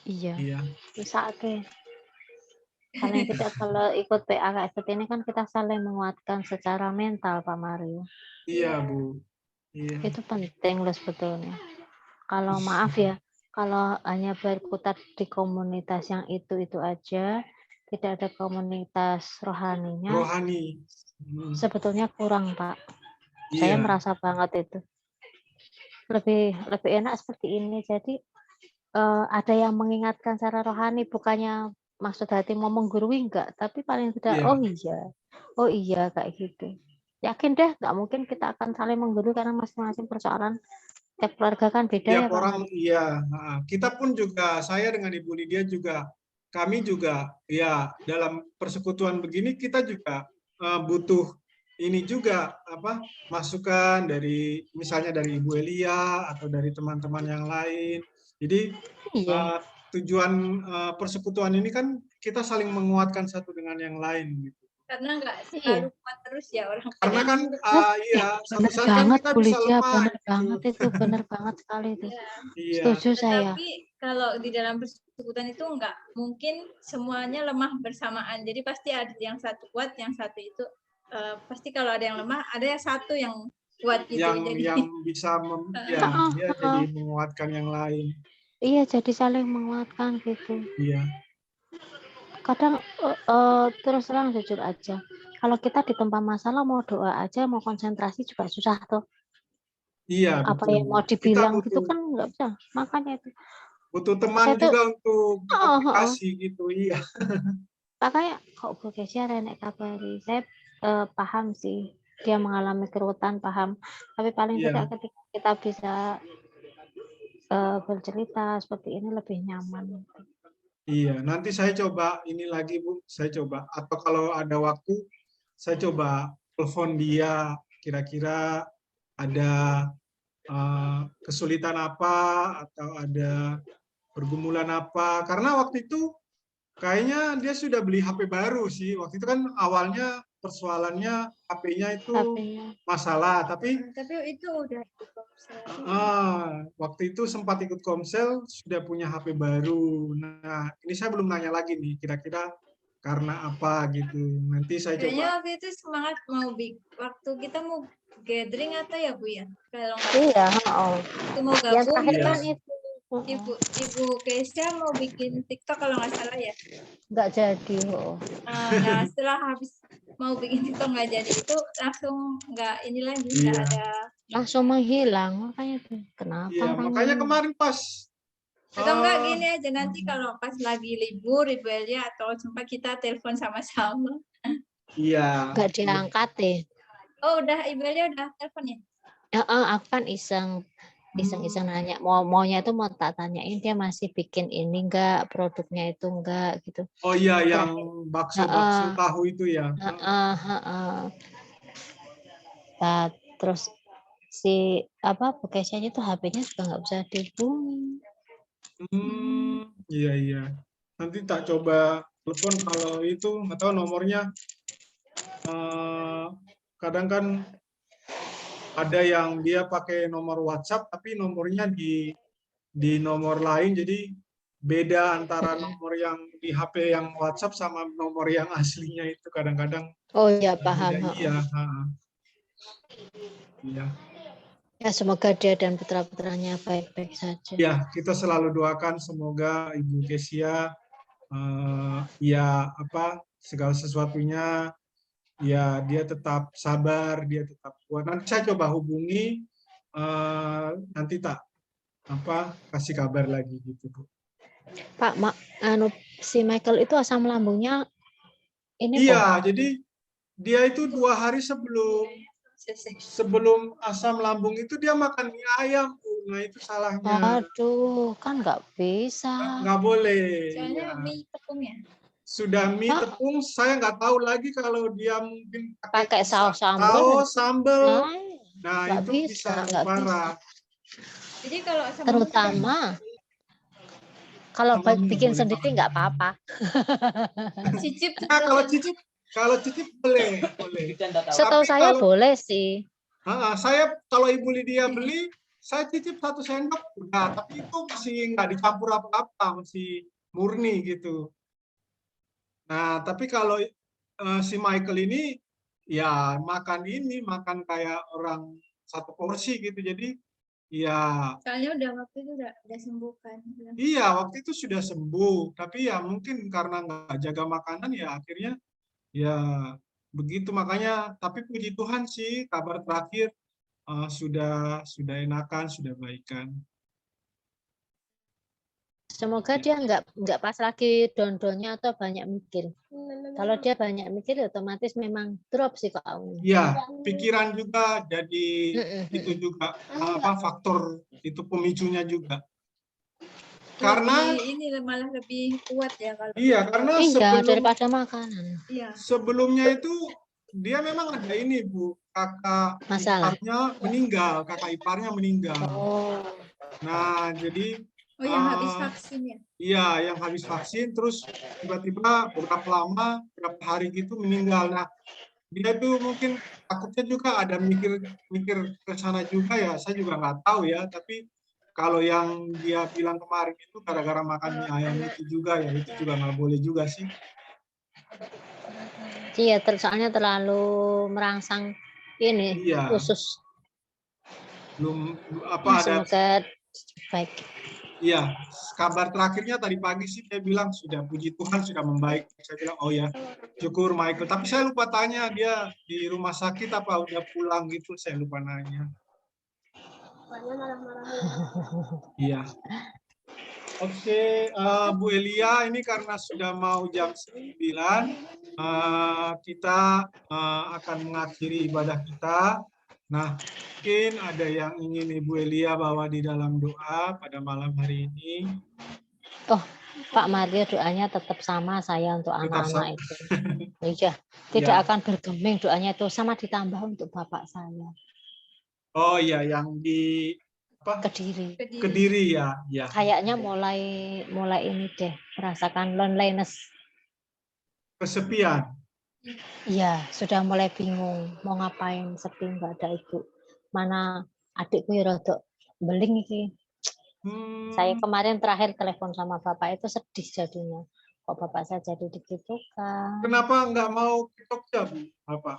Speaker 3: Iya,
Speaker 1: Iya,
Speaker 3: bisa paling tidak kalau ikut PA kayak seperti ini kan kita saling menguatkan secara mental, Pak Mario.
Speaker 1: iya Bu. Iya.
Speaker 3: Itu penting loh sebetulnya. Kalau maaf ya, kalau hanya berkutat di komunitas yang itu aja, tidak ada komunitas rohaninya,
Speaker 1: Rohani. Hmm,
Speaker 3: sebetulnya kurang, Pak. Saya
Speaker 1: Iya,
Speaker 3: merasa banget itu. Lebih enak seperti ini. Jadi ada yang mengingatkan secara rohani, bukannya maksud hati mau menggurui enggak, tapi paling tidak
Speaker 1: iya.
Speaker 3: oh iya kayak gitu. Yakin deh, nggak mungkin kita akan saling menggurui karena masing-masing persoalan tiap keluarga kan beda
Speaker 1: Tiap
Speaker 3: ya Pak
Speaker 1: orang,
Speaker 3: Mari.
Speaker 1: iya. Kita pun juga, saya dengan Ibu Lydia juga, kami juga, ya dalam persekutuan begini kita juga butuh ini juga apa masukan dari misalnya dari Ibu Elia atau dari teman-teman yang lain. Jadi
Speaker 3: Iya,
Speaker 1: tujuan persekutuan ini kan kita saling menguatkan satu dengan yang lain gitu.
Speaker 4: Karena nggak
Speaker 3: iya.
Speaker 4: selalu kuat terus ya orang
Speaker 1: Karena
Speaker 4: kadang.
Speaker 1: kan iya, suatu
Speaker 3: Benar
Speaker 1: saat kan
Speaker 3: banget
Speaker 1: kita
Speaker 3: Bu
Speaker 1: bisa
Speaker 3: Lydia,
Speaker 1: lemah
Speaker 3: benar
Speaker 1: gitu.
Speaker 3: banget itu, benar banget sekali itu.
Speaker 4: Ya.
Speaker 1: Iya,
Speaker 3: Setuju saya.
Speaker 4: Tetapi kalau di dalam persekutuan itu nggak mungkin semuanya lemah bersamaan. Jadi pasti ada yang satu kuat, yang satu itu pasti kalau ada yang lemah, ada yang satu yang kuat gitu. Jadi
Speaker 1: yang bisa ya dia jadi menguatkan yang lain.
Speaker 3: Iya, jadi saling menguatkan gitu.
Speaker 1: Iya,
Speaker 3: Kadang terus terang jujur aja, kalau kita ditempa masalah mau doa aja, mau konsentrasi juga susah tuh.
Speaker 1: iya
Speaker 3: Apa
Speaker 1: betul.
Speaker 3: yang mau
Speaker 1: Kita
Speaker 3: dibilang gitu
Speaker 1: butuh
Speaker 3: kan nggak bisa. Makanya itu.
Speaker 1: teman
Speaker 3: Saya tuh,
Speaker 1: juga untuk berkomunikasi gitu. Iya,
Speaker 3: makanya kok Bu Kesia Renek Kabari, saya paham sih dia mengalami kerutan, paham. Tapi paling
Speaker 1: iya,
Speaker 3: tidak ketika kita bisa bercerita seperti ini lebih nyaman.
Speaker 1: iya. Nanti saya coba ini lagi Bu, saya coba atau kalau ada waktu saya coba telepon dia kira-kira ada kesulitan apa atau ada pergumulan apa. Karena waktu itu kayaknya dia sudah beli HP baru sih. Waktu itu kan awalnya persoalannya HP-nya itu
Speaker 3: HP-nya.
Speaker 1: masalah, tapi
Speaker 4: itu udah
Speaker 1: waktu itu sempat ikut Komsel sudah punya HP baru. Nah, ini saya belum nanya lagi nih, kira-kira karena apa gitu. Nanti saya
Speaker 4: kayaknya
Speaker 1: coba.
Speaker 4: waktu itu semangat mau waktu kita mau gathering atau ya Bu ya, kalau nggak
Speaker 3: Iya,
Speaker 4: itu mau
Speaker 3: yang
Speaker 4: gabung
Speaker 3: terakhir
Speaker 1: Iya,
Speaker 3: kan
Speaker 4: terus
Speaker 3: itu
Speaker 4: ibu Kesia mau bikin TikTok kalau nggak salah ya.
Speaker 3: nggak jadi.
Speaker 4: Nah setelah habis mau bikin TikTok nggak jadi itu langsung nggak ini lagi nggak
Speaker 1: iya,
Speaker 4: ada.
Speaker 3: Langsung menghilang, makanya tuh kenapa
Speaker 1: iya.
Speaker 3: orangnya
Speaker 1: Makanya
Speaker 3: ini?
Speaker 1: kemarin pas
Speaker 4: Atau enggak gini aja nanti kalau pas lagi libur Ibu Elia atau sempat kita telepon sama-sama.
Speaker 1: iya,
Speaker 3: Nggak diangkat deh.
Speaker 4: Oh udah Ibu Elia udah telepon ya?
Speaker 3: Aku kan iseng nanya maunya itu mau tak tanyain dia masih bikin ini enggak, produknya itu enggak gitu.
Speaker 1: Oh iya, yang
Speaker 3: Kira-kira
Speaker 1: bakso-bakso tahu itu ya.
Speaker 3: Nah, terus si Bu Kesyanya itu HP-nya juga nggak bisa dihubungi.
Speaker 1: Iya iya. Nanti tak coba telepon kalau itu nggak tahu nomornya. Kadang kan ada yang dia pakai nomor WhatsApp tapi nomornya di nomor lain jadi beda antara nomor yang di HP yang WhatsApp sama nomor yang aslinya itu kadang-kadang
Speaker 3: Oh iya paham.
Speaker 1: beda. Iya, iya.
Speaker 3: Ya semoga dia dan putra-putranya baik-baik saja.
Speaker 1: Ya, kita selalu doakan semoga Ibu Kesia ya segala sesuatunya ya dia tetap sabar, dia tetap kuat. Nanti saya coba hubungi nanti tak kasih kabar lagi gitu, Bu.
Speaker 3: Pak, si Michael itu asam lambungnya ini
Speaker 1: Iya, jadi dia itu 2 hari sebelum asam lambung itu dia makan mie ayam, Bu. Nah, itu salahnya.
Speaker 3: Aduh, kan nggak bisa.
Speaker 1: Nggak boleh.
Speaker 4: Soalnya
Speaker 1: Ya.
Speaker 4: mie tepung ya.
Speaker 1: Sudah mie tepung, saya nggak tahu lagi kalau dia mungkin
Speaker 3: pakai saus sambal.
Speaker 1: sambal. Nah, itu
Speaker 3: bisa
Speaker 1: parah.
Speaker 4: Jadi kalau
Speaker 3: terutama kalau bikin sendiri nggak apa-apa.
Speaker 4: cicip
Speaker 1: Nah, kalau cicip boleh.
Speaker 3: Setahu
Speaker 1: Tapi
Speaker 3: saya boleh sih.
Speaker 1: saya kalau Ibu Lydia beli, saya cicip 1 sendok udah, tapi itu masih nggak dicampur apa-apa, masih murni gitu. Nah, tapi kalau si Michael ini ya makan kayak orang 1 porsi gitu. Jadi ya
Speaker 4: Soalnya udah waktu itu udah sembuh kan.
Speaker 1: iya waktu itu sudah sembuh, tapi ya mungkin karena nggak jaga makanan ya akhirnya ya begitu. Makanya tapi puji Tuhan sih kabar terakhir sudah enakan, sudah baikan.
Speaker 3: Semoga dia nggak pas lagi down-downnya atau banyak mikir. Kalau dia banyak mikir, otomatis memang drop sih kamu.
Speaker 1: Ya, pikiran juga jadi itu juga faktor itu pemicunya juga. Karena
Speaker 4: ini malah lebih kuat ya kalau.
Speaker 1: iya, karena
Speaker 3: Iya, daripada makanan.
Speaker 4: Iya.
Speaker 1: Sebelumnya itu dia memang ada ini Bu, kakak
Speaker 3: Masalah.
Speaker 1: iparnya meninggal.
Speaker 3: Oh.
Speaker 1: Nah, jadi
Speaker 4: yang habis vaksin ya?
Speaker 1: Iya, yang habis vaksin terus tiba-tiba beberapa hari gitu meninggal. Nah, dia tuh mungkin takutnya juga ada mikir ke sana juga ya, saya juga nggak tahu ya, tapi kalau yang dia bilang kemarin itu gara-gara makan mie ayam itu juga ya, itu juga nggak boleh juga sih.
Speaker 3: Iya, soalnya terlalu merangsang ini usus.
Speaker 1: Belum ada.
Speaker 3: Baik.
Speaker 1: Iya, kabar terakhirnya tadi pagi sih dia bilang sudah, puji Tuhan sudah membaik. Saya bilang oh ya, syukur Michael. Tapi saya lupa tanya dia di rumah sakit apa udah pulang gitu, saya lupa nanya. Iya. Oke, Bu Elia, ini karena sudah mau jam 9, kita akan mengakhiri ibadah kita. Nah, mungkin ada yang ingin Ibu Elia bawa di dalam doa pada malam hari ini.
Speaker 3: Oh, Pak Mario doanya tetap sama saya untuk anak-anak itu. Iya, tidak akan bergeming doanya itu, sama ditambah untuk bapak saya.
Speaker 1: Oh iya, yang di Kediri ya.
Speaker 3: Kayaknya mulai ini deh, merasakan loneliness.
Speaker 1: Kesepian.
Speaker 3: Iya, sudah mulai bingung mau ngapain, sepi nggak ada ibu. Mana adikku ya rodok beling iki. Saya kemarin terakhir telepon sama bapak itu sedih jadinya. Kok bapak saya jadi digitukan.
Speaker 1: Kenapa nggak mau ke Jogja, Bu? Bapak?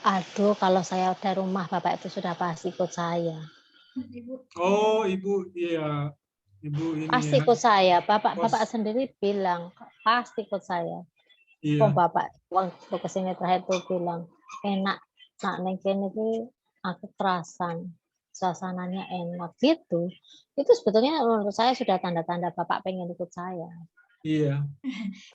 Speaker 3: Aduh, kalau saya udah rumah bapak itu sudah pasti ikut saya.
Speaker 1: Oh, Ibu, iya. Ibu ini
Speaker 3: pasti
Speaker 1: ya.
Speaker 3: ikut saya. Bapak sendiri bilang pasti ikut saya.
Speaker 1: Iya.
Speaker 3: Bapak waktu kesini terakhir tuh bilang enak, nak neng kene aku kerasan, suasananya enak gitu. Itu sebetulnya menurut saya sudah tanda-tanda bapak pengen ikut saya.
Speaker 1: Iya.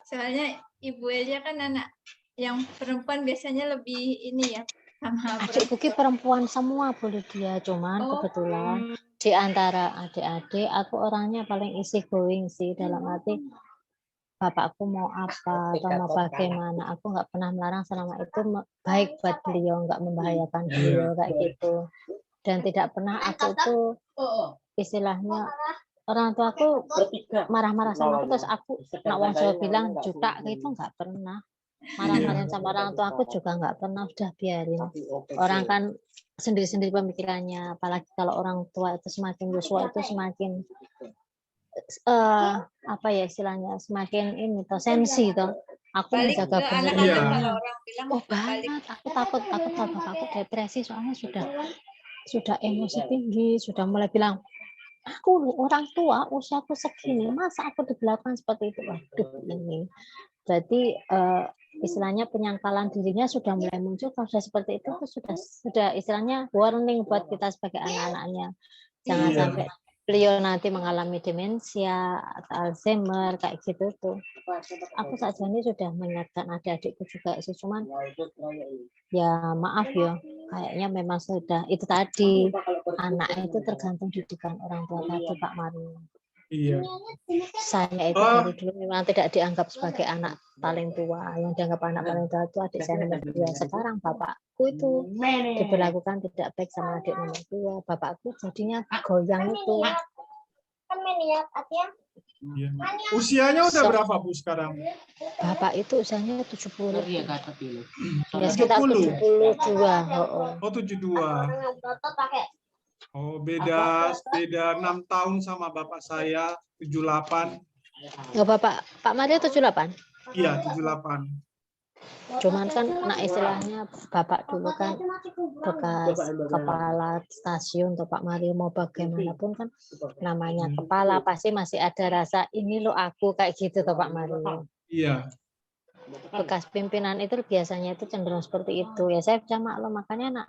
Speaker 4: Soalnya Ibu Elia kan anak yang perempuan biasanya lebih ini ya.
Speaker 3: Adikku ki perempuan semua boleh dia, cuman kebetulan di antara adik-adik aku orangnya paling easy going sih, dalam arti bapakku mau apa atau mau bagaimana, aku nggak pernah melarang selama itu baik buat beliau, nggak membahayakan beliau kayak gitu. Dan tidak pernah aku itu istilahnya orang tua aku marah-marah sama aku terus aku nak wong Jawa bilang jutak itu nggak pernah. Marah-marahin sama orang tua aku juga nggak pernah, udah biarin. Orang kan sendiri-sendiri pemikirannya, apalagi kalau orang tua itu semakin tua itu semakin apa ya istilahnya, semakin ini toh sensi toh. Aku menjaga benar. Oh banget, aku takut kalau bapakku depresi soalnya sudah emosi tinggi, sudah mulai bilang aku orang tua usiaku segini masa aku diberlakukan seperti itu. Waduh, ini berarti istilahnya penyangkalan dirinya sudah mulai muncul. Kalau sudah seperti itu sudah istilahnya warning buat kita sebagai anak-anaknya, jangan sampai beliau nanti mengalami demensia atau Alzheimer kayak gitu tuh. Aku saja ini sudah mengingatkan adik-adikku juga sih, cuman ya maaf ya, kayaknya memang sudah itu tadi, anak itu tergantung didikan orang tua tadi Pak Mario.
Speaker 1: Iya.
Speaker 3: Saya itu dari dulu memang tidak dianggap sebagai anak paling tua, yang dianggap anak paling tua itu adik saya nomor 2. Sekarang bapakku itu diberlakukan tidak baik sama adik nomor 2. Bapakku jadinya goyang itu.
Speaker 1: Iya. Usianya udah berapa Bu sekarang?
Speaker 3: Bapak itu usianya 70.
Speaker 1: Ya,
Speaker 3: sekitar 72.
Speaker 1: Oh 72. Oh, beda 6 tahun sama bapak saya, 78.
Speaker 3: Oh, Pak Mario 78.
Speaker 1: Iya, 78.
Speaker 3: Cuman kan, nah istilahnya Bapak dulu kan bekas kepala stasiun, tuh Pak Mario, mau bagaimanapun kan namanya kepala pasti masih ada rasa ini loh aku kayak gitu tuh Pak Mario.
Speaker 1: Iya.
Speaker 3: Bekas pimpinan itu biasanya itu cenderung seperti itu. Ya saya bisa maklum, makanya nak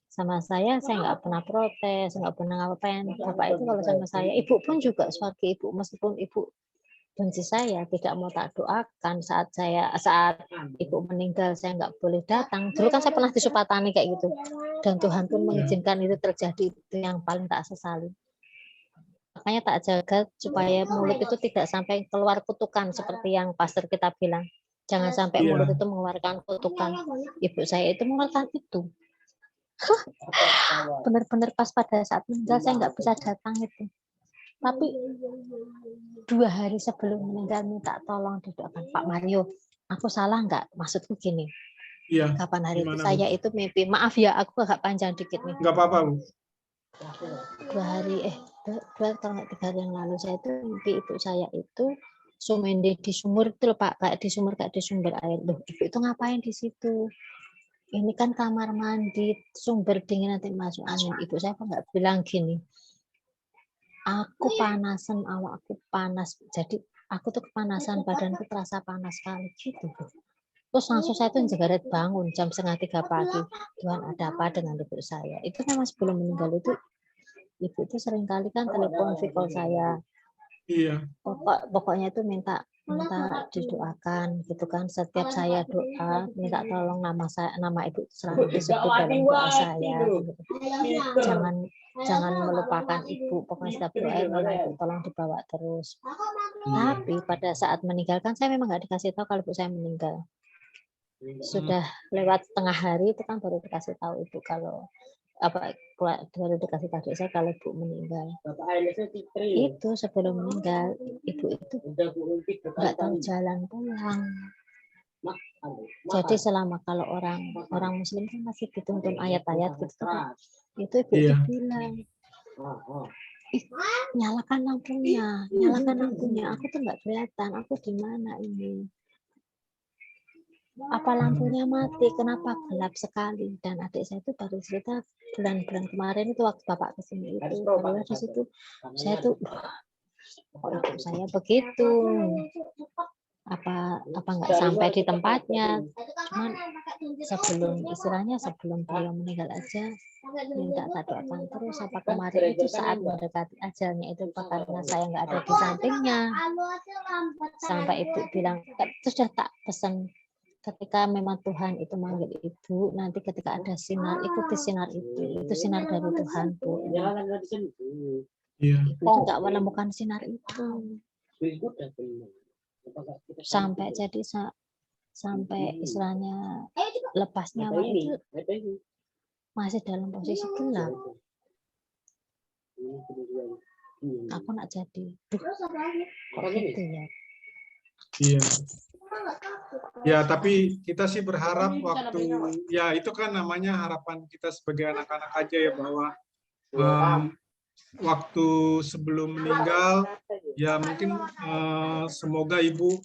Speaker 3: sama saya nggak pernah protes, nggak pernah ngapain. Bapak itu kalau sama saya, ibu pun juga sebagai ibu, meskipun ibu benci saya, tidak mau tak doakan saat ibu meninggal, saya nggak boleh datang. Dulu kan saya pernah disupatani kayak gitu, dan Tuhan pun mengizinkan itu terjadi. Itu yang paling tak sesali. Makanya tak jaga supaya mulut itu tidak sampai keluar kutukan seperti yang pastor kita bilang. Jangan sampai mulut itu mengeluarkan kutukan. Ibu saya itu mengeluarkan itu. Benar-benar pas pada saat meninggal saya nggak bisa datang itu. Tapi 2 hari sebelum meninggal minta tolong didoakan. Pak Mario, aku salah nggak? Maksudku gini.
Speaker 1: Iya.
Speaker 3: Kapan hari itu
Speaker 1: Gimana,
Speaker 3: saya itu mimpi. Maaf ya, aku agak panjang dikit nih.
Speaker 1: Nggak apa-apa, Bu.
Speaker 3: 2 hari, 2 atau 3 hari yang lalu saya itu mimpi ibu saya itu sumende di sumur itu loh, Pak, kayak di sumber air. Loh, ibu itu ngapain di situ? Ini kan kamar mandi, sumber dingin nanti masuk angin. Ibu saya kok nggak bilang gini, aku panasan, awakku panas, jadi aku tuh kepanasan, badanku terasa panas sekali gitu. Terus langsung saya tuh jegaret bangun jam 2:30 pagi. Tuhan, ada apa dengan ibu saya? Itu memang sebelum meninggal itu ibu itu sering kali kan telepon call saya.
Speaker 1: Iya.
Speaker 3: Pokoknya itu minta didoakan gitu kan. Setiap saya doa minta tolong nama ibu selalu disebut dalam doa saya gitu. Jangan melupakan ibu, pokoknya setiap doa nama ibu tolong dibawa terus. Tapi pada saat meninggalkan saya memang nggak dikasih tahu kalau ibu saya meninggal. Sudah lewat tengah hari itu kan baru dikasih tahu ibu kalau baru dikasih tahu saya kalau ibu meninggal. Itu sebelum meninggal ibu itu nggak tahu jalan pulang. Jadi selama kalau orang Muslim kan masih dituntun ayat-ayat gitu kan. Itu ibu itu bilang, nyalakan lampunya, aku tuh nggak kelihatan, aku di mana ini? Apa lampunya mati? Kenapa gelap sekali? Dan adik saya itu baru cerita bulan-bulan kemarin itu waktu bapak kesini itu, baru di situ saya tuh, kok ibu saya begitu? Apa nggak sampai di tempatnya? Cuman sebelum beliau meninggal aja minta tak doakan terus. Apa kemarin itu saat mendekati ajalnya itu karena saya nggak ada di sampingnya, sampai ibu bilang terus sudah tak pesan, ketika memang Tuhan itu manggil ibu, nanti ketika ada sinar, ikuti sinar itu sinar dari Tuhan, Bu. Ibu itu nggak menemukan sinar itu. Sampai istilahnya lepas nyawa itu masih dalam posisi gelap. Aku nak jadi, kok gitu ya?
Speaker 1: Iya. Ya, tapi kita sih berharap ya itu kan namanya harapan kita sebagai anak-anak aja ya, bahwa waktu sebelum meninggal ya mungkin semoga ibu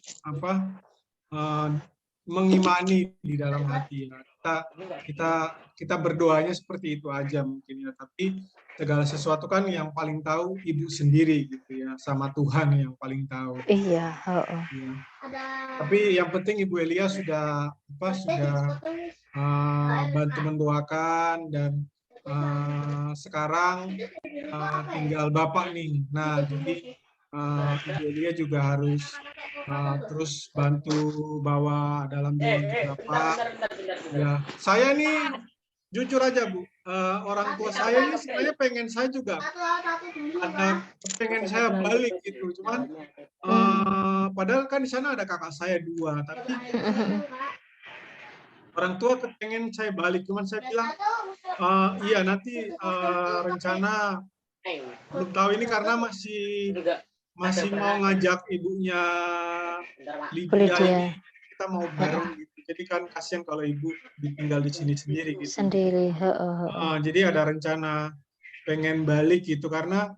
Speaker 1: mengimani di dalam hati ya. Kita berdoanya seperti itu aja mungkin ya, tapi segala sesuatu kan yang paling tahu ibu sendiri gitu ya, sama Tuhan yang paling tahu.
Speaker 3: Iya.
Speaker 1: Ya. Tapi yang penting Ibu Elia sudah bantu mendoakan, dan sekarang tinggal Bapak nih. Nah, jadi Ibu Elia juga harus terus bantu bawa dalam doa Bapak. Ya, saya nih jujur aja Bu, orang tua saya ini sebenarnya pengen saya juga pengen saya balik gitu, cuman padahal kan di sana ada kakak saya 2, tapi orang tua kepengen saya balik, cuman saya bilang iya nanti rencana belum tahu ini karena masih mau ngajak ibunya Lydia ini, kita mau bareng gitu. Jadi kan kasihan kalau ibu ditinggal di sini sendiri gitu.
Speaker 3: Sendiri.
Speaker 1: Jadi ada rencana pengen balik gitu karena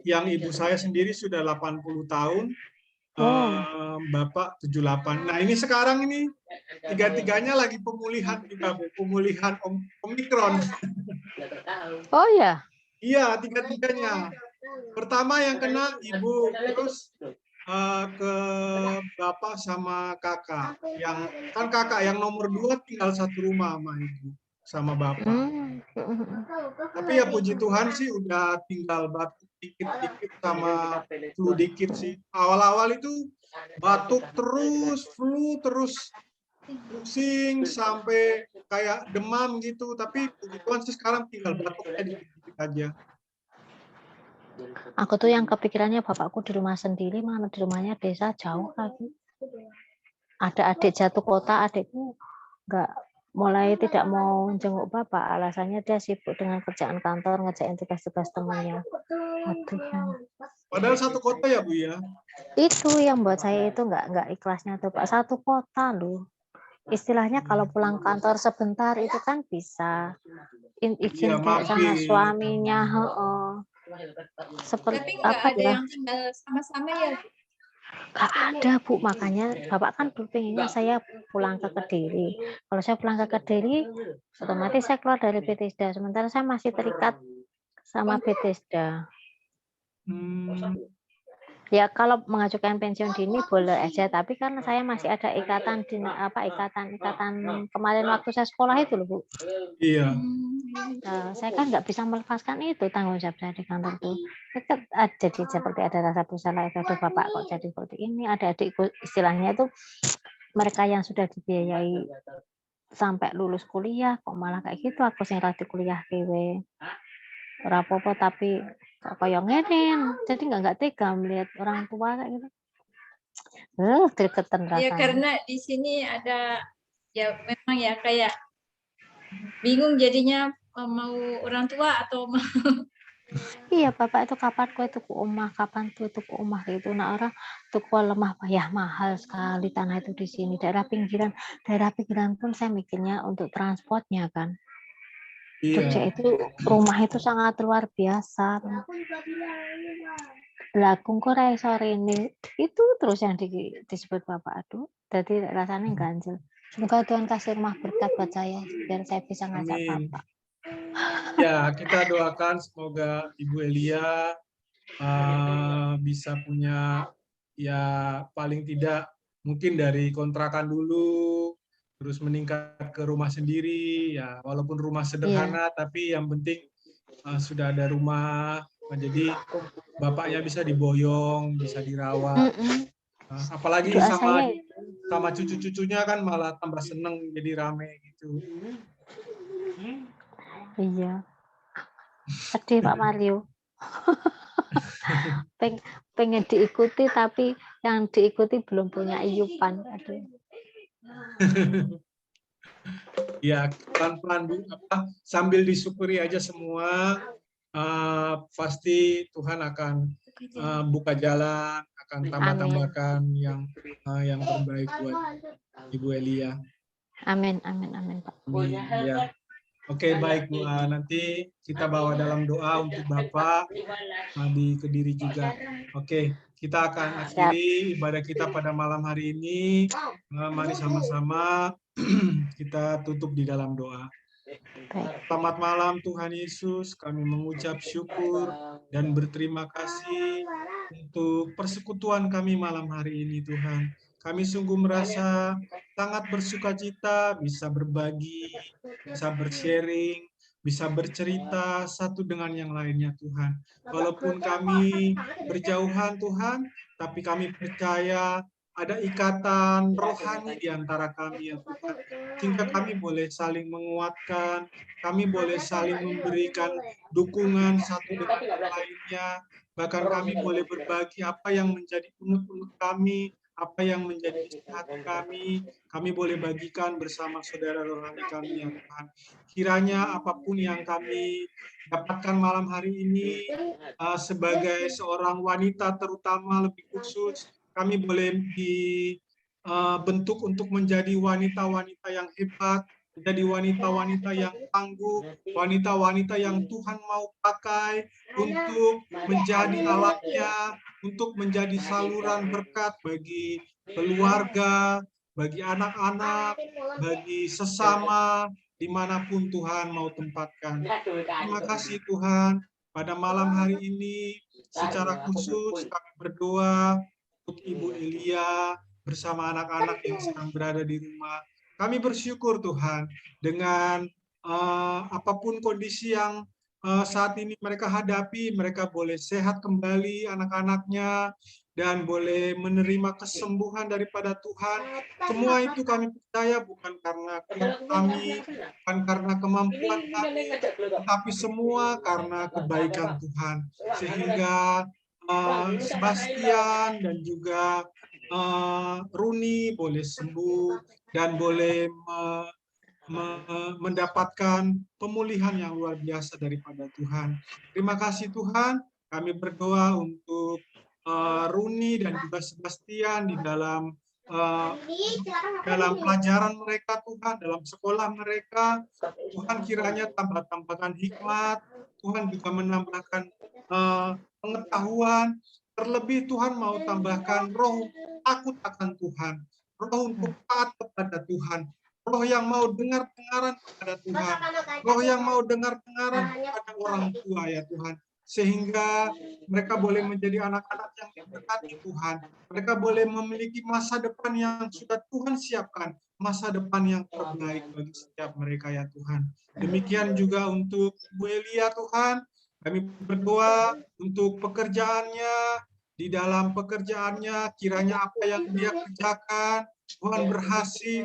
Speaker 1: yang ibu saya sendiri sudah 80 tahun, Bapak 78. Nah ini sekarang ini tiga-tiganya lagi pemulihan juga, Bu. Pemulihan Omikron.
Speaker 3: Oh ya.
Speaker 1: Iya, tiga-tiganya. Pertama yang kena ibu, terus ke bapak sama kakak. Yang kan kakak yang nomor 2 tinggal satu rumah sama ibu sama bapak. Tapi ya puji Tuhan sih udah tinggal batuk dikit-dikit sama flu dikit sih. Awal-awal itu batuk terus, flu terus, pusing sampai kayak demam gitu. Tapi puji Tuhan sih sekarang tinggal batuknya dikit-dikit aja.
Speaker 3: Aku tuh yang kepikirannya bapakku di rumah sendiri, mana di rumahnya desa jauh lagi. Ada adik jatuh kota, adikku mulai tidak mau jenguk bapak, alasannya dia sibuk dengan kerjaan kantor, ngerjain tugas-tugas temannya. Aduh.
Speaker 1: Padahal satu kota ya Bu ya?
Speaker 3: Itu yang buat saya itu nggak ikhlasnya tuh Pak, satu kota loh. Istilahnya kalau pulang kantor sebentar itu kan bisa izin kayak sama suaminya, seperti
Speaker 4: tapi nggak ada
Speaker 3: ya?
Speaker 4: yang tinggal sama-sama ya?
Speaker 3: Gak ada Bu, makanya bapak kan dulu pengennya saya pulang ke Kediri. Kalau saya pulang ke Kediri, otomatis saya keluar dari Bethesda. Sementara saya masih terikat sama Bethesda. Ya kalau mengajukan pensiun dini boleh aja, tapi kan saya masih ada ikatan kemarin waktu saya sekolah itu loh Bu.
Speaker 1: Iya.
Speaker 3: Saya kan nggak bisa melepaskan itu tanggung jawab saya di kantor tuh. Jadi seperti ada rasa bersalah itu, ada bapak kok jadi seperti ini, ada adikku istilahnya itu mereka yang sudah dibiayai sampai lulus kuliah kok malah kayak gitu, aku sing rati kuliah dewe. Ora apa-apa tapi kok koyo ngene, jadi nggak tega melihat orang tua kayak gitu. Gregetan rasanya.
Speaker 4: Ya karena di sini ada ya memang ya kayak bingung jadinya mau orang tua atau mau
Speaker 3: Iya bapak itu kapan kue tuku omah, kapan tuh tuku omah gitu. Nah orang tuku lemah payah mahal sekali tanah itu di sini. Daerah pinggiran pun saya mikirnya untuk transportnya kan. Jogja itu rumah itu sangat luar biasa. Lakung kok sore ini itu terus yang disebut bapak aduh. Jadi rasanya ganjil. Semoga Tuhan kasih rumah berkat buat saya biar saya bisa ngajak bapak.
Speaker 1: Ya kita doakan semoga Ibu Elia bisa punya ya paling tidak mungkin dari kontrakan dulu terus meningkat ke rumah sendiri ya walaupun rumah sederhana tapi yang penting sudah ada rumah jadi bapaknya bisa diboyong bisa dirawat apalagi sama cucu-cucunya kan malah tambah seneng jadi rame gitu.
Speaker 3: Iya sedih Pak Mario. pengen diikuti tapi yang diikuti belum punya iupan. Aduh.
Speaker 1: Ya pelan-pelan sambil disyukuri aja semua pasti Tuhan akan buka jalan akan tambah-tambahkan yang terbaik buat Ibu Elia.
Speaker 3: Amin Pak.
Speaker 1: Ya. Oke, baik Bu. Nanti kita bawa dalam doa untuk Bapak di Kediri juga. Oke, kita akan akhiri ibadah kita pada malam hari ini. Mari sama-sama kita tutup di dalam doa. Selamat malam Tuhan Yesus, kami mengucap syukur dan berterima kasih untuk persekutuan kami malam hari ini Tuhan. Kami sungguh merasa sangat bersukacita bisa berbagi, bisa bersharing, bisa bercerita satu dengan yang lainnya Tuhan. Walaupun kami berjauhan Tuhan, tapi kami percaya ada ikatan rohani di antara kami ya Tuhan. Sehingga kami boleh saling menguatkan, kami boleh saling memberikan dukungan satu dengan yang lainnya, bahkan kami boleh berbagi apa yang menjadi unut-unut kami, apa yang menjadi isi hati kami boleh bagikan bersama saudara rohani kami ya Tuhan. Kiranya apapun yang kami dapatkan malam hari ini sebagai seorang wanita terutama lebih khusus, kami boleh dibentuk untuk menjadi wanita-wanita yang hebat, menjadi wanita-wanita yang tangguh, wanita-wanita yang Tuhan mau pakai untuk menjadi alatnya, untuk menjadi saluran berkat bagi keluarga, bagi anak-anak, bagi sesama, dimanapun Tuhan mau tempatkan. Terima kasih Tuhan, pada malam hari ini secara khusus kami berdoa untuk Ibu Elia bersama anak-anak yang sedang berada di rumah. Kami bersyukur Tuhan dengan apapun kondisi yang saat ini mereka hadapi, mereka boleh sehat kembali anak-anaknya dan boleh menerima kesembuhan daripada Tuhan. Semua itu kami percaya bukan karena kuat kami, bukan karena kemampuan kami, tetapi semua karena kebaikan Tuhan. Sehingga Sebastian dan juga Runi boleh sembuh dan boleh mendapatkan pemulihan yang luar biasa daripada Tuhan. Terima kasih Tuhan, kami berdoa untuk Runi dan juga Sebastian di dalam pelajaran mereka Tuhan, dalam sekolah mereka. Tuhan kiranya tambahkan hikmat, Tuhan juga menambahkan pengetahuan, terlebih Tuhan mau tambahkan roh takut akan Tuhan, roh untuk taat kepada Tuhan, roh yang mau dengar-dengaran kepada Tuhan, roh yang mau dengar-dengaran kepada orang tua ya Tuhan, sehingga mereka boleh menjadi anak-anak yang diberkati Tuhan, mereka boleh memiliki masa depan yang sudah Tuhan siapkan, masa depan yang terbaik bagi setiap mereka ya Tuhan. Demikian juga untuk Bu Elia Tuhan, kami berdoa untuk pekerjaannya, di dalam pekerjaannya kiranya apa yang dia kerjakan Tuhan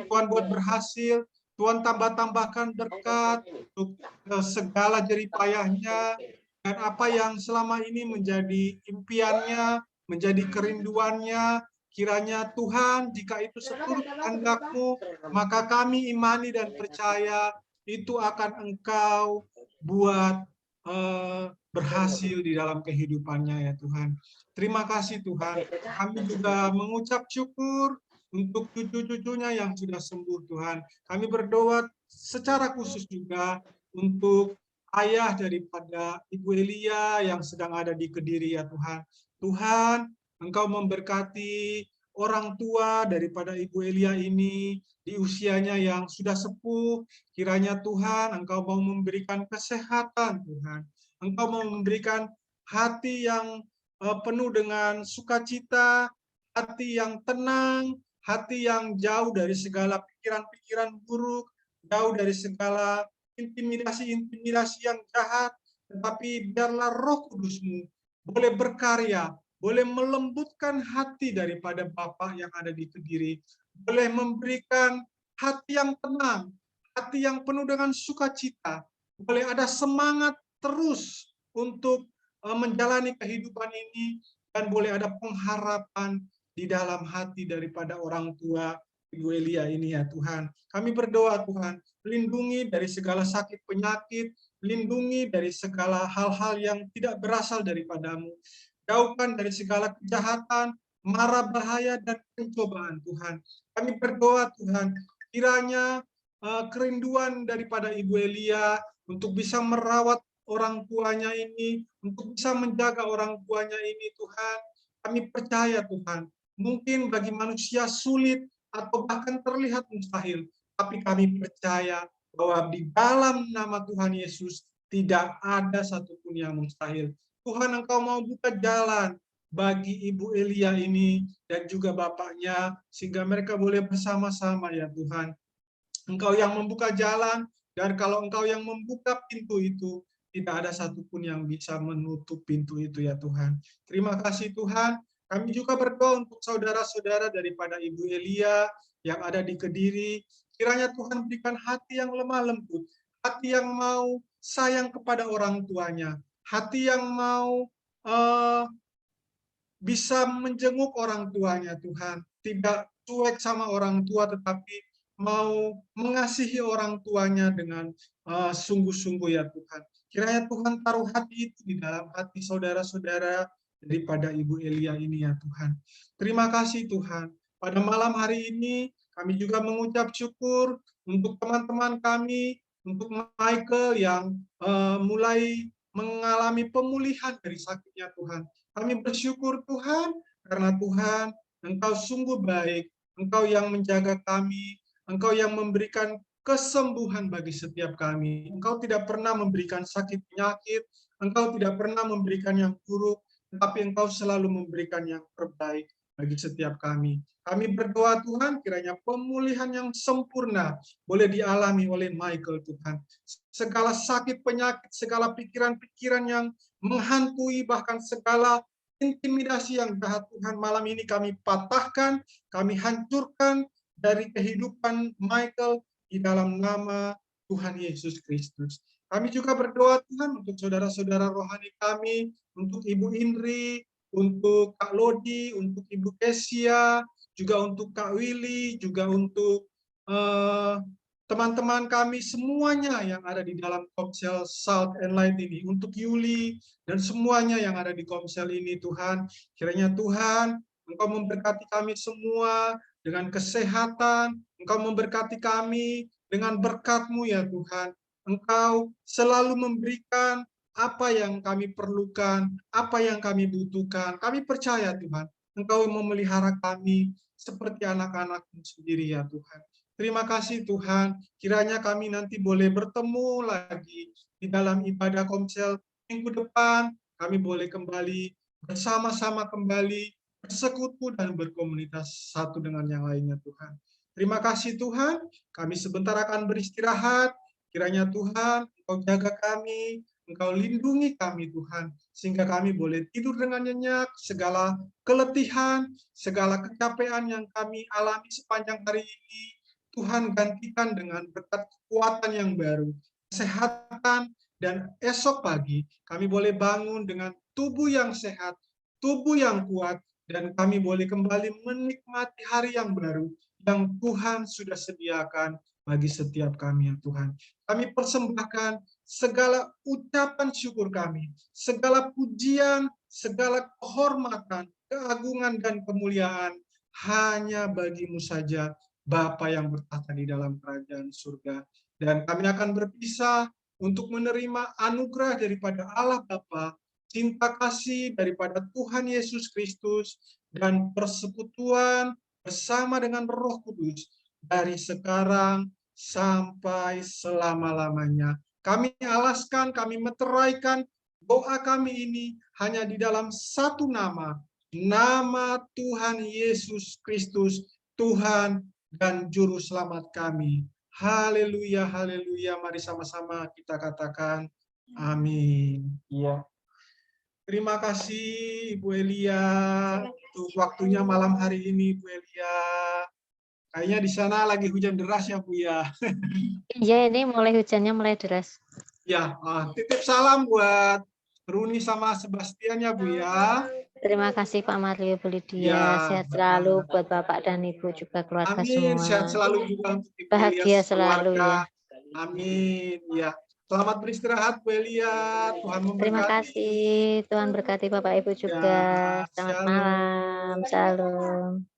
Speaker 1: buat berhasil, Tuhan tambahkan berkat untuk segala jeripayahnya, dan apa yang selama ini menjadi impiannya, menjadi kerinduannya, kiranya Tuhan jika itu seturut kehendak-Mu, maka kami imani dan percaya itu akan Engkau buat berhasil di dalam kehidupannya ya Tuhan. Terima kasih Tuhan. Kami juga mengucap syukur untuk cucu-cucunya yang sudah sembuh Tuhan. Kami berdoa secara khusus juga untuk ayah daripada Ibu Elia yang sedang ada di Kediri ya Tuhan. Tuhan, Engkau memberkati orang tua daripada Ibu Elia ini di usianya yang sudah sepuh. Kiranya Tuhan, Engkau mau memberikan kesehatan Tuhan. Engkau mau memberikan hati yang penuh dengan sukacita, hati yang tenang, hati yang jauh dari segala pikiran-pikiran buruk, jauh dari segala intimidasi-intimidasi yang jahat, tetapi biarlah Roh Kudus-Mu boleh berkarya, boleh melembutkan hati daripada Bapa yang ada di Kediri, boleh memberikan hati yang tenang, hati yang penuh dengan sukacita, boleh ada semangat terus untuk menjalani kehidupan ini, dan boleh ada pengharapan di dalam hati daripada orang tua Ibu Elia ini ya Tuhan. Kami berdoa Tuhan, lindungi dari segala sakit penyakit, lindungi dari segala hal-hal yang tidak berasal daripada-Mu. Jauhkan dari segala kejahatan, mara bahaya, dan pencobaan Tuhan. Kami berdoa Tuhan, kiranya kerinduan daripada Ibu Elia untuk bisa merawat orang tuanya ini, untuk bisa menjaga orang tuanya ini Tuhan. Kami percaya Tuhan, mungkin bagi manusia sulit atau bahkan terlihat mustahil, tapi kami percaya bahwa di dalam nama Tuhan Yesus tidak ada satupun yang mustahil. Tuhan, Engkau mau buka jalan bagi Ibu Elia ini dan juga bapaknya, sehingga mereka boleh bersama-sama ya Tuhan. Engkau yang membuka jalan, dan kalau Engkau yang membuka pintu itu, tidak ada satupun yang bisa menutup pintu itu ya Tuhan. Terima kasih Tuhan. Kami juga berdoa untuk saudara-saudara daripada Ibu Elia yang ada di Kediri. Kiranya Tuhan berikan hati yang lemah lembut, hati yang mau sayang kepada orang tuanya, hati yang mau bisa menjenguk orang tuanya Tuhan. Tidak cuek sama orang tua, tetapi mau mengasihi orang tuanya dengan sungguh-sungguh ya Tuhan. Kiranya Tuhan taruh hati itu di dalam hati saudara-saudara daripada Ibu Elia ini ya Tuhan. Terima kasih Tuhan. Pada malam hari ini kami juga mengucap syukur untuk teman-teman kami, untuk Michael yang mulai mengalami pemulihan dari sakitnya Tuhan. Kami bersyukur Tuhan, karena Tuhan, Engkau sungguh baik, Engkau yang menjaga kami, Engkau yang memberikan kesembuhan bagi setiap kami. Engkau tidak pernah memberikan sakit penyakit, Engkau tidak pernah memberikan yang buruk, tetapi Engkau selalu memberikan yang terbaik bagi setiap kami. Kami berdoa Tuhan, kiranya pemulihan yang sempurna boleh dialami oleh Michael Tuhan. Segala sakit penyakit, segala pikiran-pikiran yang menghantui, bahkan segala intimidasi yang jahat Tuhan, malam ini kami patahkan, kami hancurkan dari kehidupan Michael di dalam nama Tuhan Yesus Kristus. Kami juga berdoa Tuhan untuk saudara-saudara rohani kami, untuk Ibu Indri, untuk Kak Lodi, untuk Ibu Kesia, juga untuk Kak Willy, juga untuk teman-teman kami semuanya yang ada di dalam Komsel Salt and Light ini, untuk Yuli dan semuanya yang ada di Komsel ini Tuhan. Kiranya Tuhan, Engkau memberkati kami semua dengan kesehatan, Engkau memberkati kami dengan berkat-Mu ya Tuhan. Engkau selalu memberikan apa yang kami perlukan, apa yang kami butuhkan. Kami percaya Tuhan, Engkau memelihara kami seperti anak-anak-Mu sendiri ya Tuhan. Terima kasih Tuhan, kiranya kami nanti boleh bertemu lagi di dalam ibadah Komsel minggu depan. Kami boleh kembali bersama-sama kembali bersekutu dan berkomunitas satu dengan yang lainnya Tuhan. Terima kasih Tuhan, kami sebentar akan beristirahat. Kiranya Tuhan, Engkau jaga kami, Engkau lindungi kami Tuhan, sehingga kami boleh tidur dengan nyenyak, segala keletihan, segala kecapean yang kami alami sepanjang hari ini, Tuhan gantikan dengan berkat kekuatan yang baru, kesehatan, dan esok pagi kami boleh bangun dengan tubuh yang sehat, tubuh yang kuat, dan kami boleh kembali menikmati hari yang baru yang Tuhan sudah sediakan bagi setiap kami ya Tuhan. Kami persembahkan segala ucapan syukur kami, segala pujian, segala kehormatan, keagungan, dan kemuliaan hanya bagi-Mu saja, Bapa yang bertata di dalam kerajaan surga. Dan kami akan berpisah untuk menerima anugerah daripada Allah Bapa, cinta kasih daripada Tuhan Yesus Kristus, dan persekutuan bersama dengan Roh Kudus dari sekarang sampai selama-lamanya. Kami alaskan, kami meteraikan doa kami ini hanya di dalam satu nama, nama Tuhan Yesus Kristus, Tuhan dan Juru Selamat kami. Haleluya, haleluya. Mari sama-sama kita katakan amin. Ya. Terima kasih Ibu Elia untuk waktunya malam hari ini, Bu Elia. Kayaknya di sana lagi hujan deras ya Bu ya.
Speaker 3: Iya, ini hujannya mulai deras.
Speaker 1: Ya, titip salam buat Runi sama Sebastian ya Bu ya.
Speaker 3: Terima kasih Pak Mario, Bu Lydia.
Speaker 1: Ya,
Speaker 3: Sehat selalu buat Bapak dan Ibu juga keluarga
Speaker 1: amin,
Speaker 3: semua.
Speaker 1: sehat selalu juga untuk Ibu
Speaker 3: Bahagia
Speaker 1: Elia
Speaker 3: selalu
Speaker 1: keluarga.
Speaker 3: ya.
Speaker 1: Amin. Ya, selamat beristirahat Bu Elia. Tuhan memberkati.
Speaker 3: Terima kasih. Tuhan berkati Bapak Ibu juga.
Speaker 1: Ya,
Speaker 3: Selamat
Speaker 1: shalom.
Speaker 3: malam. Shalom.